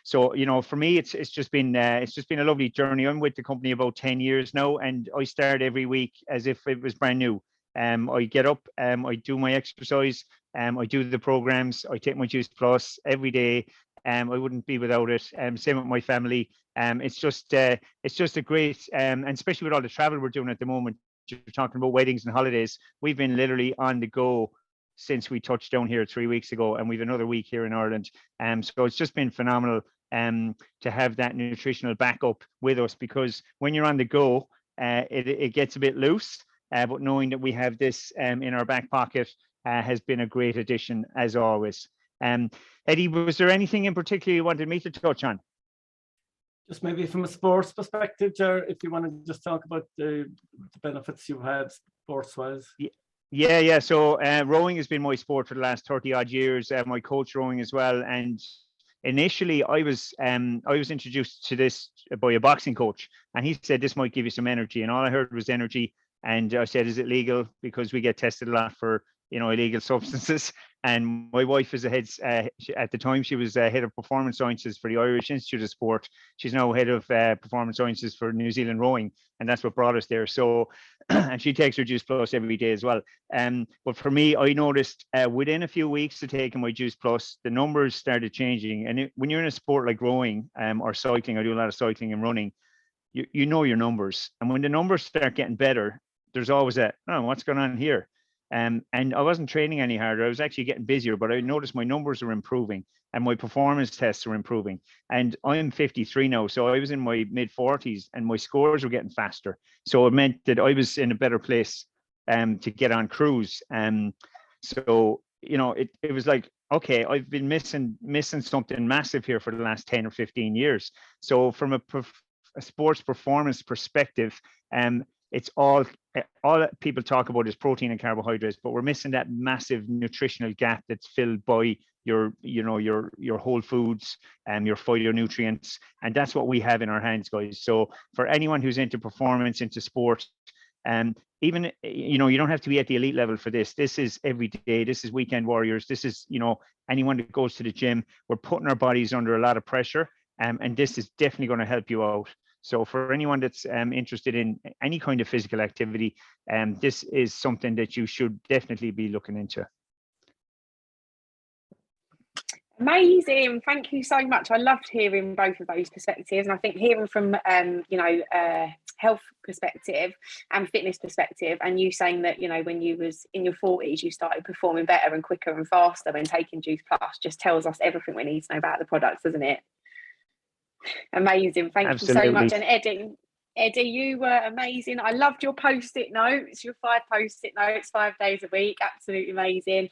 So you know, for me, it's just been a lovely journey. I'm with the company about 10 years now, and I start every week as if it was brand new. I get up, I do my exercise, I do the programs, I take my Juice Plus every day. I wouldn't be without it. Same with my family. It's just a great, and especially with all the travel we're doing at the moment. You're talking about weddings and holidays. We've been literally on the go since we touched down here 3 weeks ago, and we've another week here in Ireland. So it's just been phenomenal to have that nutritional backup with us, because when you're on the go, it gets a bit loose. But knowing that we have this in our back pocket has been a great addition as always. Eddie, was there anything in particular you wanted me to touch on? Just maybe from a sports perspective, Ger, if you want to just talk about the benefits you've had sports-wise. Yeah. So rowing has been my sport for the last 30 odd years. I coach rowing as well. And initially I was introduced to this by a boxing coach, and he said this might give you some energy, and all I heard was energy. And I said, is it legal? Because we get tested a lot for, you know, illegal substances. And my wife is at the time, she was head of performance sciences for the Irish Institute of Sport. She's now head of performance sciences for New Zealand rowing, and that's what brought us there. So, and she takes her Juice Plus every day as well. But for me, I noticed within a few weeks of taking my Juice Plus, the numbers started changing. And when you're in a sport like rowing or cycling, I do a lot of cycling and running, you know your numbers. And when the numbers start getting better, there's always what's going on here? And I wasn't training any harder. I was actually getting busier, but I noticed my numbers are improving and my performance tests are improving. And I'm 53 now, so I was in my mid 40s and my scores were getting faster. So it meant that I was in a better place to get on cruise. So, it was like, okay, I've been missing something massive here for the last 10 or 15 years. So from a sports performance perspective, it's all that people talk about is protein and carbohydrates, but we're missing that massive nutritional gap that's filled by your whole foods and your phytonutrients, and that's what we have in our hands, guys. So for anyone who's into performance, into sport, even you don't have to be at the elite level for this. This is every day. This is weekend warriors. This is anyone that goes to the gym. We're putting our bodies under a lot of pressure, and this is definitely going to help you out. So for anyone that's interested in any kind of physical activity, this is something that you should definitely be looking into. Amazing. Thank you so much. I loved hearing both of those perspectives. And I think hearing from, health perspective and fitness perspective, and you saying that, when you was in your 40s, you started performing better and quicker and faster when taking Juice Plus, just tells us everything we need to know about the products, doesn't it? Amazing. Thank you so much. And Eddie, you were amazing. I loved your post-it notes, your 5 post-it notes, 5 days a week. Absolutely amazing.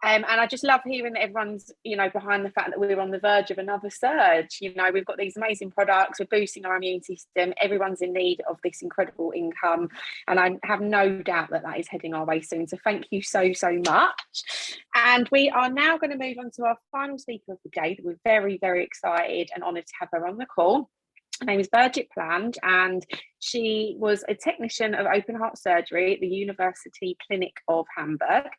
And I just love hearing that everyone's, behind the fact that we're on the verge of another surge. We've got these amazing products, we're boosting our immune system. Everyone's in need of this incredible income. And I have no doubt that is heading our way soon. So thank you so, so much. And we are now going to move on to our final speaker of the day that we're very, very excited and honoured to have her on the call. Her name is Birgit Pland, and she was a technician of open heart surgery at the University Clinic of Hamburg.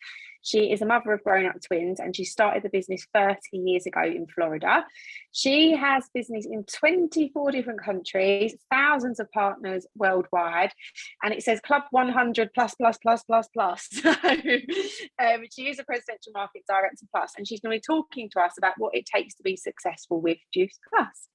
She is a mother of grown-up twins, and she started the business 30 years ago in Florida. She has business in 24 different countries, thousands of partners worldwide, and it says Club 100 plus. So she is a Presidential Market Director Plus, and she's going to be talking to us about what it takes to be successful with Juice Plus.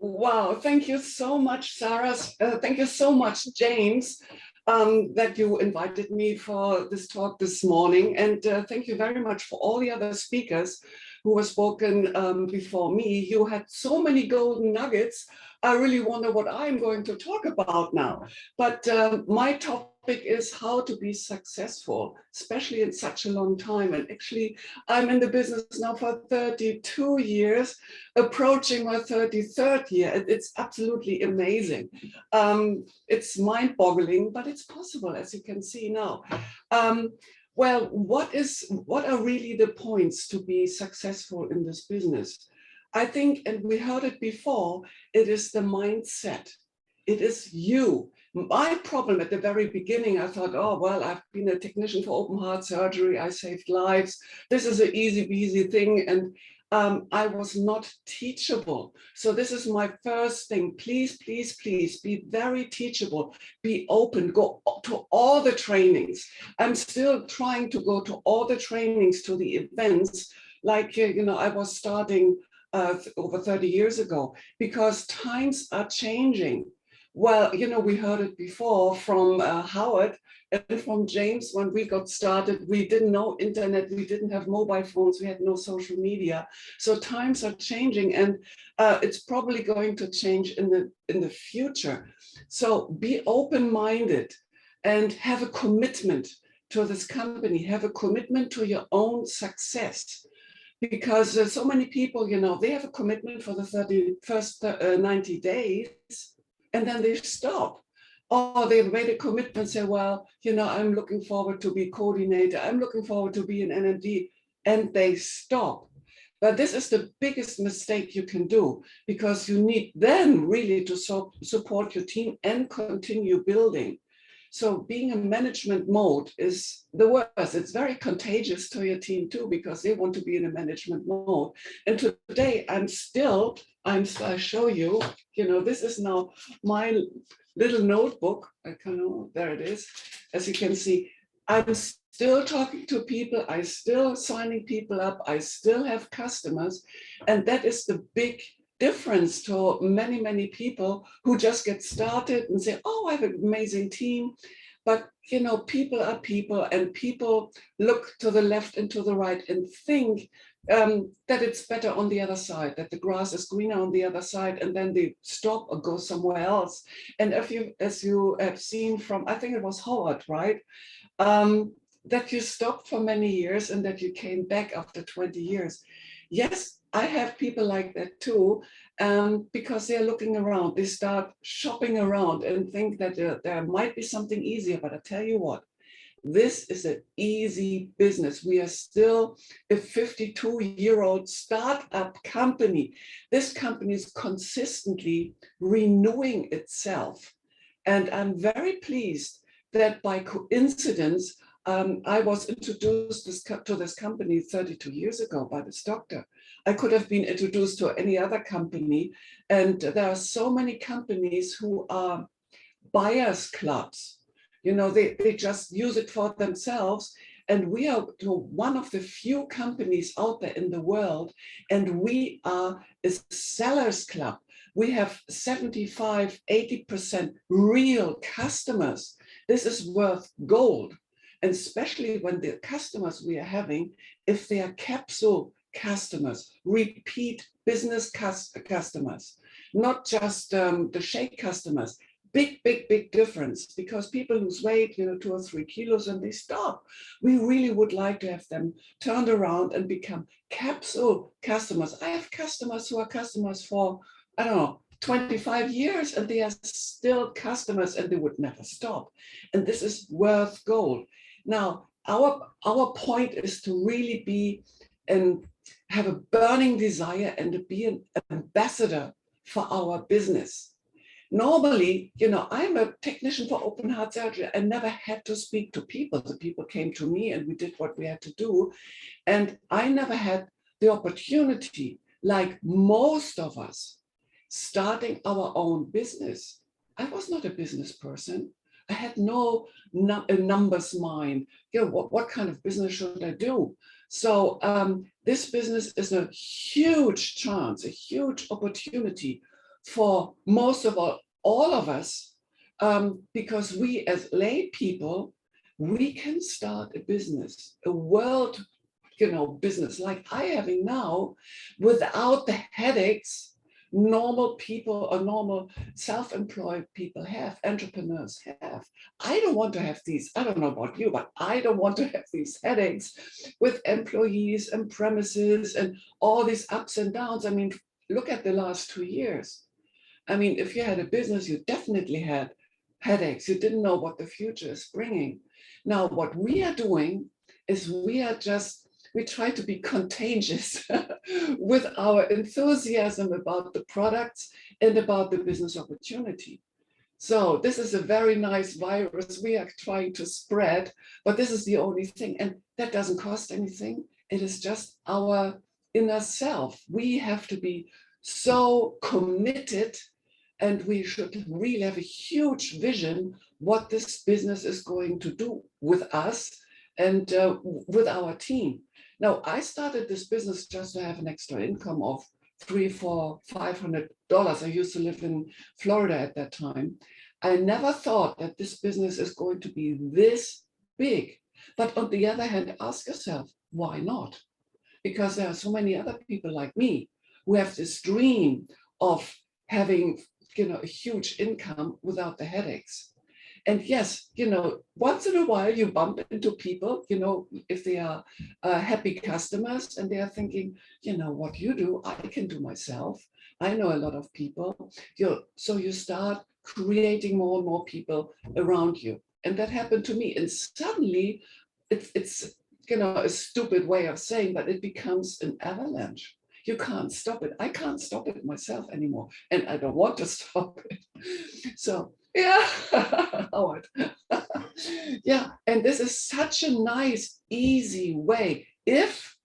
Wow, thank you so much, Sara. Thank you so much, James, that you invited me for this talk this morning. And thank you very much for all the other speakers who have spoken before me. You had so many golden nuggets. I really wonder what I'm going to talk about now. But my topic is how to be successful, especially in such a long time. And actually, I'm in the business now for 32 years, approaching my 33rd year. It's absolutely amazing. It's mind-boggling, but it's possible, as you can see now. Well, what are really the points to be successful in this business? I think, and we heard it before, it is the mindset. It is you. My problem at the very beginning, I thought, oh, well, I've been a technician for open heart surgery. I saved lives. This is an easy peasy thing. And I was not teachable. So this is my first thing. Please, please, please be very teachable. Be open. Go to all the trainings. I'm still trying to go to all the trainings, to the events, like, I was starting over 30 years ago, because times are changing. Well, we heard it before from Howard and from James. When we got started, we didn't know internet, we didn't have mobile phones, we had no social media. So times are changing, and it's probably going to change in the future. So be open-minded and have a commitment to this company, have a commitment to your own success. Because so many people, they have a commitment for the first 90 days, and then they stop. Or they've made a commitment and say, well, I'm looking forward to be coordinator. I'm looking forward to be an NMD, and they stop. But this is the biggest mistake you can do, because you need then really to support your team and continue building. So being in management mode is the worst. It's very contagious to your team too, because they want to be in a management mode. And today I'll show you, this is now my little notebook. There it is. As you can see, I'm still talking to people. I'm still signing people up. I still have customers. And that is the big difference to many, many people who just get started and say, oh, I have an amazing team. But, people are people, and people look to the left and to the right and think that it's better on the other side, that the grass is greener on the other side, and then they stop or go somewhere else. And as you have seen from, I think it was Howard, right? That you stopped for many years and that you came back after 20 years. Yes, I have people like that too, because they're looking around. They start shopping around and think that there might be something easier. But I tell you what, this is an easy business. We are still a 52-year-old startup company. This company is consistently renewing itself. And I'm very pleased that by coincidence, I was introduced to this company 32 years ago by this doctor. I could have been introduced to any other company. And there are so many companies who are buyers clubs. They just use it for themselves. And we are one of the few companies out there in the world, and we are a sellers club. We have 75, 80% real customers. This is worth gold. And especially when the customers we are having, if they are capsule customers, repeat business customers, not just the shake customers. Big difference, because people lose weight, 2 or 3 kilos, and they stop. We really would like to have them turned around and become capsule customers. I have customers who are customers for, 25 years, and they are still customers, and they would never stop. And this is worth gold. Now, our point is to really be and have a burning desire and to be an ambassador for our business. Normally, I'm a technician for open heart surgery. I never had to speak to people. The people came to me and we did what we had to do. And I never had the opportunity, like most of us, starting our own business. I was not a business person. I had no numbers mind. What kind of business should I do? So this business is a huge chance, a huge opportunity for most of all of us, because we as lay people, we can start a business, a world, business like I'm having now, without the headaches normal people or normal self-employed people have, entrepreneurs have. I don't want to have these, I don't know about you, but I don't want to have these headaches with employees and premises and all these ups and downs. I mean, look at the last 2 years. I mean, if you had a business, you definitely had headaches. You didn't know what the future is bringing. Now, what we are doing is we try to be contagious with our enthusiasm about the products and about the business opportunity. So this is a very nice virus we are trying to spread, but this is the only thing. And that doesn't cost anything. It is just our inner self. We have to be so committed, and we should really have a huge vision what this business is going to do with us and with our team. Now, I started this business just to have an extra income of $300, $400, $500. I used to live in Florida at that time. I never thought that this business is going to be this big. But on the other hand, ask yourself, why not? Because there are so many other people like me who have this dream of having, a huge income without the headaches. And yes, once in a while you bump into people, if they are happy customers and they are thinking, what you do, I can do myself. I know a lot of people. So you start creating more and more people around you. And that happened to me. And suddenly it's a stupid way of saying, but it becomes an avalanche. You can't stop it. I can't stop it myself anymore. And I don't want to stop it. So, yeah, Howard. Yeah, and this is such a nice, easy way if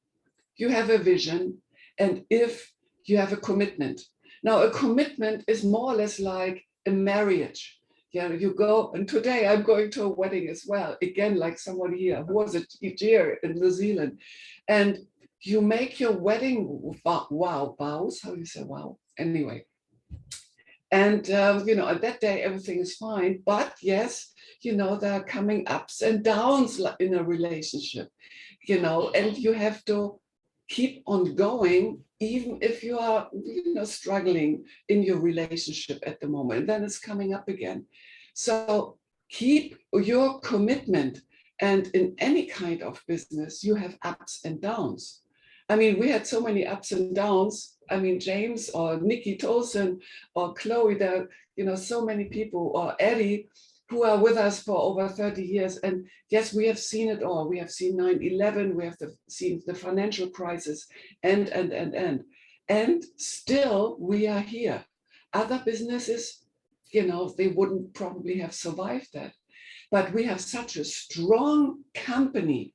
you have a vision and if you have a commitment. Now, a commitment is more or less like a marriage. Yeah, you go, and today I'm going to a wedding as well. Again, like someone here who was each year in New Zealand. And you make your wedding vows. How do you say wow? Anyway. And, on that day, everything is fine. But yes, there are coming ups and downs in a relationship, and you have to keep on going, even if you are, struggling in your relationship at the moment. And then it's coming up again. So keep your commitment. And in any kind of business, you have ups and downs. I mean, we had so many ups and downs. I mean, James or Nikki Tolson or Chloe, there are, so many people, or Eddy, who are with us for over 30 years. And yes, we have seen it all. We have seen 9/11, we have seen the financial crisis, and still we are here. Other businesses, they wouldn't probably have survived that. But we have such a strong company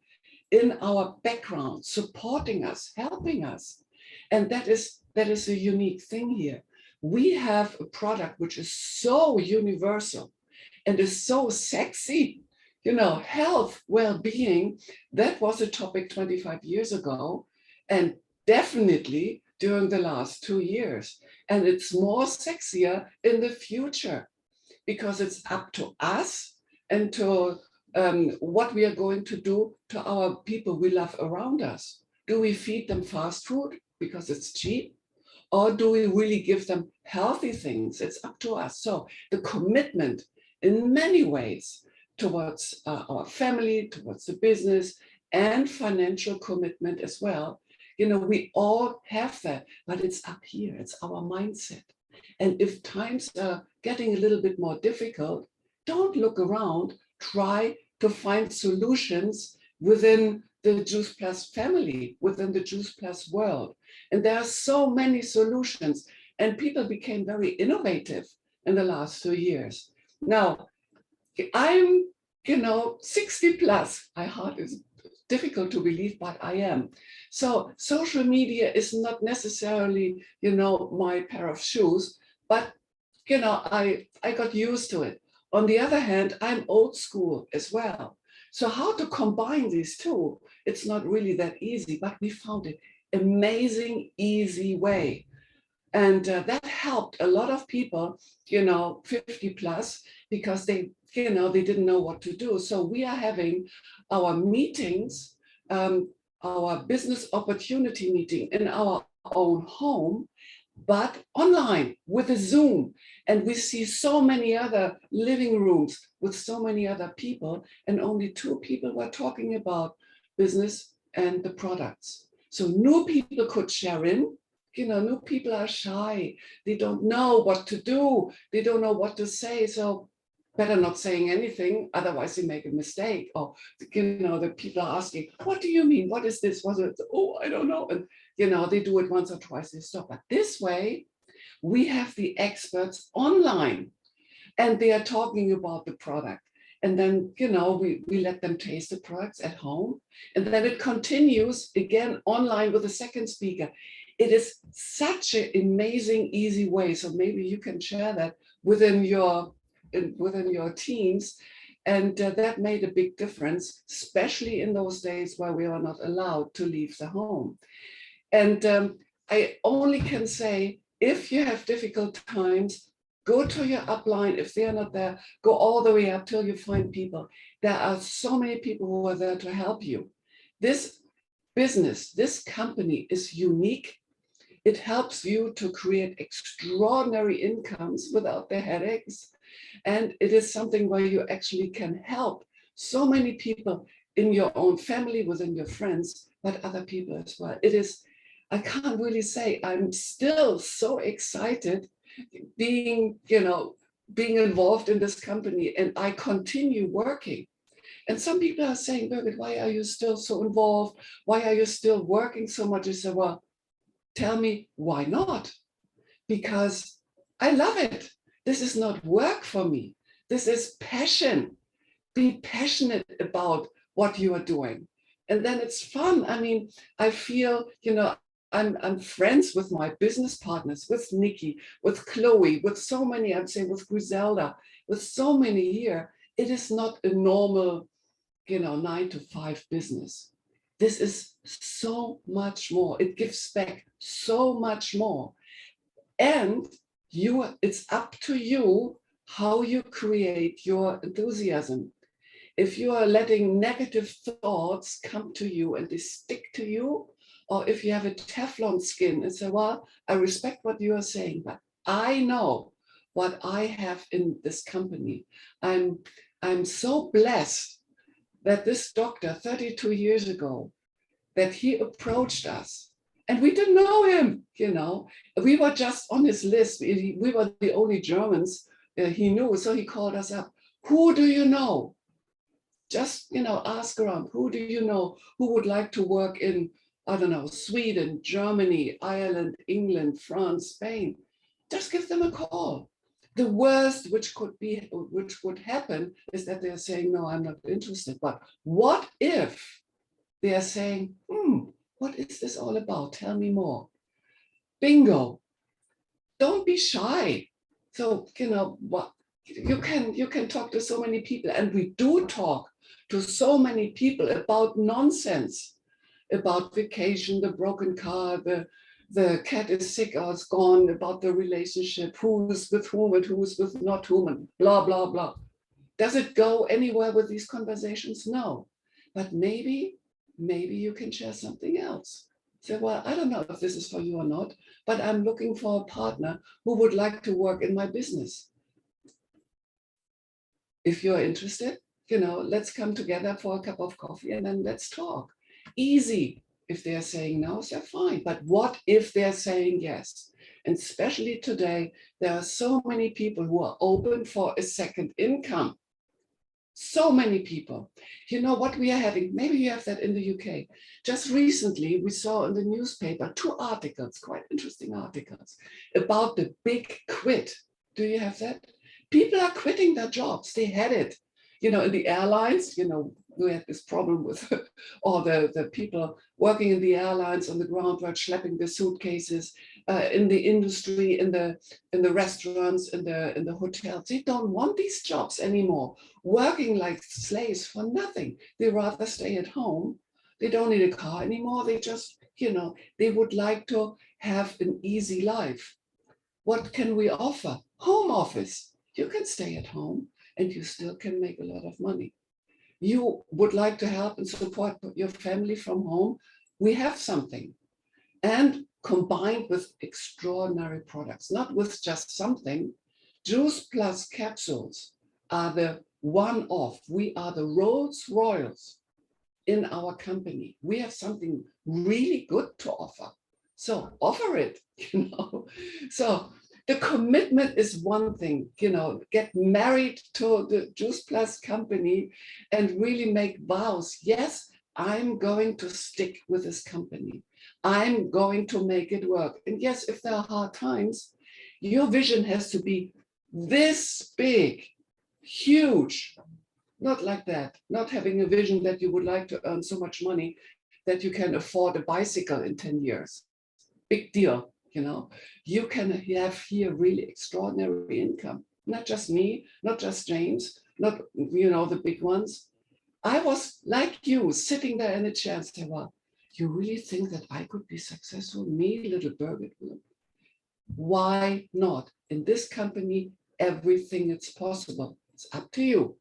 in our background, supporting us, helping us. And that is a unique thing here. We have a product which is so universal and is so sexy, health, well-being. That was a topic 25 years ago, and definitely during the last 2 years. And it's more sexier in the future because it's up to us and to what we are going to do to our people we love around us. Do we feed them fast food because it's cheap? Or do we really give them healthy things? It's up to us. So the commitment in many ways towards our family, towards the business, and financial commitment as well. We all have that, but it's up here. It's our mindset. And if times are getting a little bit more difficult, don't look around. Try to find solutions within the Juice Plus family, within the Juice Plus world. And there are so many solutions, and people became very innovative in the last 2 years. Now, I'm, 60 plus. My heart is difficult to believe, but I am. So social media is not necessarily, my pair of shoes, but, I got used to it. On the other hand, I'm old school as well. So how to combine these two? It's not really that easy, but we found an amazing, easy way. And that helped a lot of people, 50 plus, because they didn't know what to do. So we are having our meetings, our business opportunity meeting in our own home, but online with a Zoom. And we see so many other living rooms with so many other people, and only 2 people were talking about business and the products. So new people could share in. New people are shy. They don't know what to do. They don't know what to say. So better not saying anything, otherwise they make a mistake. Or, the people are asking, what do you mean? What is this? What is it? Oh, I don't know. And, they do it once or twice, they stop. But this way, we have the experts online and they are talking about the product. And then, we let them taste the products at home. And then it continues again online with a second speaker. It is such an amazing, easy way. So maybe you can share that within your teams. And that made a big difference, especially in those days where we are not allowed to leave the home. And I only can say, if you have difficult times, go to your upline. If they are not there, go all the way up till you find people. There are so many people who are there to help you. This business, this company is unique. It helps you to create extraordinary incomes without the headaches. And it is something where you actually can help so many people in your own family, within your friends, but other people as well. It is, I can't really say, I'm still so excited being involved in this company, and I continue working. And some people are saying, Birgit, why are you still so involved? Why are you still working so much? I said, well, tell me why not? Because I love it. This is not work for me. This is passion. be passionate about what you are doing. And then it's fun. I mean, I feel, you know, I'm friends with my business partners, with Nikki, with Chloe, with so many, I'm saying with Griselda, with so many here. It is not a normal, you know, 9-to-5 business. This is so much more. It gives back so much more. And it's up to you how you create your enthusiasm. If you are letting negative thoughts come to you and they stick to you, or if you have a Teflon skin and say, well, I respect what you are saying, but I know what I have in this company. I'm so blessed that this doctor 32 years ago, that he approached us and we didn't know him, you know, we were just on his list. We were the only Germans he knew. So he called us up. Who do you know? Just, you know, ask around. Who do you know who would like to work in, I don't know, Sweden, Germany, Ireland, England, France, Spain? Just give them a call. The worst which would happen is that they're saying, no, I'm not interested. But what if they are saying, what is this all about? Tell me more. Bingo. Don't be shy. So, you know, what you can talk to so many people, and we do talk to so many people about nonsense, about vacation, the broken car, the cat is sick or it's gone, about the relationship, who's with whom and who's with not whom, and blah, blah, blah. Does it go anywhere with these conversations? No. But maybe you can share something else. Say, well, I don't know if this is for you or not, but I'm looking for a partner who would like to work in my business. If you're interested, you know, let's come together for a cup of coffee and then let's talk. Easy. If they're saying no, so fine. But what if they're saying yes? And especially today, there are so many people who are open for a second income. So many people. You know what we are having? Maybe you have that in the UK. Just recently, we saw in the newspaper 2 articles, quite interesting articles, about the big quit. Do you have that? People are quitting their jobs. They had it. You know, in the airlines, you know, we had this problem with all the people working in the airlines on the ground were schlepping the suitcases, in the industry, in the restaurants, in the hotels. They don't want these jobs anymore, working like slaves for nothing. They rather stay at home. They don't need a car anymore. They just, you know, they would like to have an easy life. What can we offer? Home office. You can stay at home and you still can make a lot of money. You would like to help and support your family from home, we have something. And combined with extraordinary products, not with just something, Juice Plus capsules are the one-off. We are the Rolls Royals in our company. We have something really good to offer. So offer it, you know. So the commitment is one thing, you know, get married to the Juice Plus company and really make vows. Yes, I'm going to stick with this company. I'm going to make it work. And yes, if there are hard times, your vision has to be this big, huge, not like that, not having a vision that you would like to earn so much money that you can afford a bicycle in 10 years. Big deal. You know, you can have here really extraordinary income. Not just me, not just James, not, you know, the big ones. I was like you, sitting there in a chair and saying, well, you really think that I could be successful? Me, little Birgit? Why not? In this company, everything is possible. It's up to you.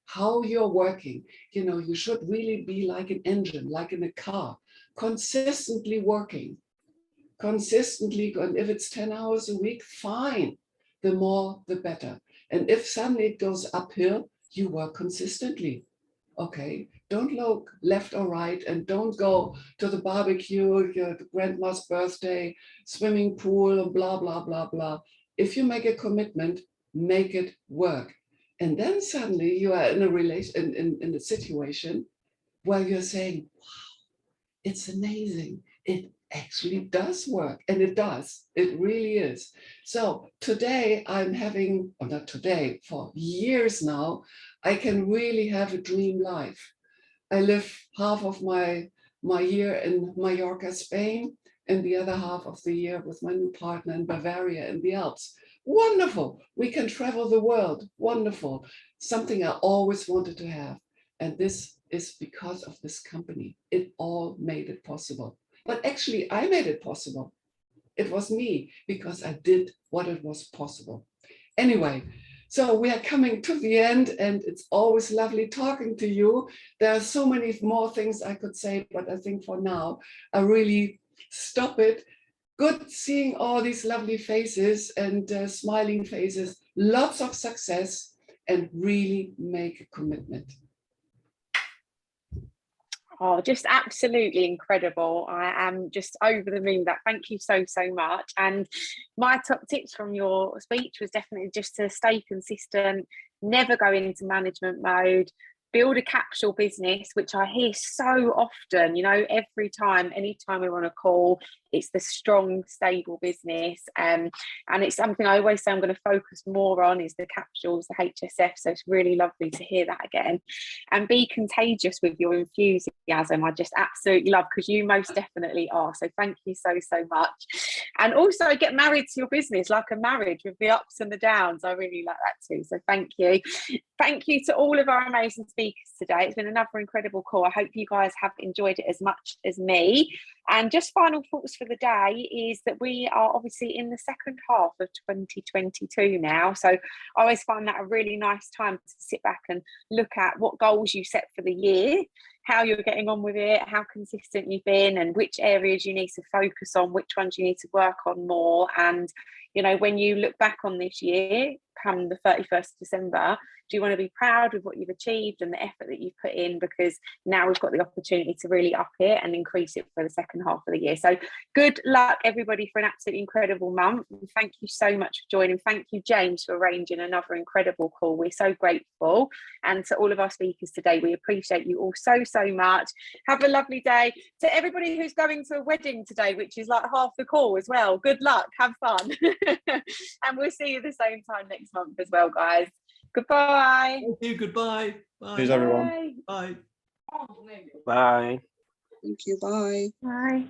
How you're working, you know, you should really be like an engine, like in a car, consistently working. Consistently, and if it's 10 hours a week, fine. The more, the better. And if suddenly it goes uphill, you work consistently. Okay, don't look left or right and don't go to the barbecue, your grandma's birthday, swimming pool, and blah, blah, blah, blah. If you make a commitment, make it work. And then suddenly you are in a relation, in a situation where you're saying, wow, it's amazing. It actually does work, and it does. It really is. So today I'm having, or not today, for years now, I can really have a dream life. I live half of my year in Mallorca, Spain, and the other half of the year with my new partner in Bavaria in the Alps. Wonderful. We can travel the world. Wonderful. Something I always wanted to have. And this is because of this company. It all made it possible. But actually, I made it possible. It was me, because I did what it was possible. Anyway, so we are coming to the end, and it's always lovely talking to you. There are so many more things I could say, but I think for now, I really stop it. Good seeing all these lovely faces and smiling faces. Lots of success, and really make a commitment. Oh, just absolutely incredible. I am just over the moon with that. Thank you so much. And my top tips from your speech was definitely just to stay consistent, never go into management mode, build a capsule business, which I hear so often, you know, every time, anytime we're on a call, it's the strong, stable business. And it's something I always say I'm going to focus more on is the capsules, the HSF. So it's really lovely to hear that again. And be contagious with your enthusiasm. I just absolutely love, because you most definitely are. So thank you so much. And also get married to your business like a marriage with the ups and the downs. I really like that too. So thank you. Thank you to all of our amazing speakers today. It's been another incredible call. I hope you guys have enjoyed it as much as me. And just final thoughts for the day is that we are obviously in the second half of 2022 now. So I always find that a really nice time to sit back and look at what goals you set for the year, how you're getting on with it, how consistent you've been, and which areas you need to focus on, which ones you need to work on more. And, you know, when you look back on this year, come the 31st of December, do you want to be proud with what you've achieved and the effort that you've put in? Because now we've got the opportunity to really up it and increase it for the second half of the year. So good luck, everybody, for an absolutely incredible month. And thank you so much for joining. Thank you, James, for arranging another incredible call. We're so grateful. And to all of our speakers today, we appreciate you all so much. Have a lovely day. To everybody who's going to a wedding today, which is like half the call as well, good luck, have fun. And we'll see you the same time next month as well, guys. Goodbye. Thank you. Goodbye. Bye. Cheers, everyone. Bye. Bye. Thank you. Bye. Bye.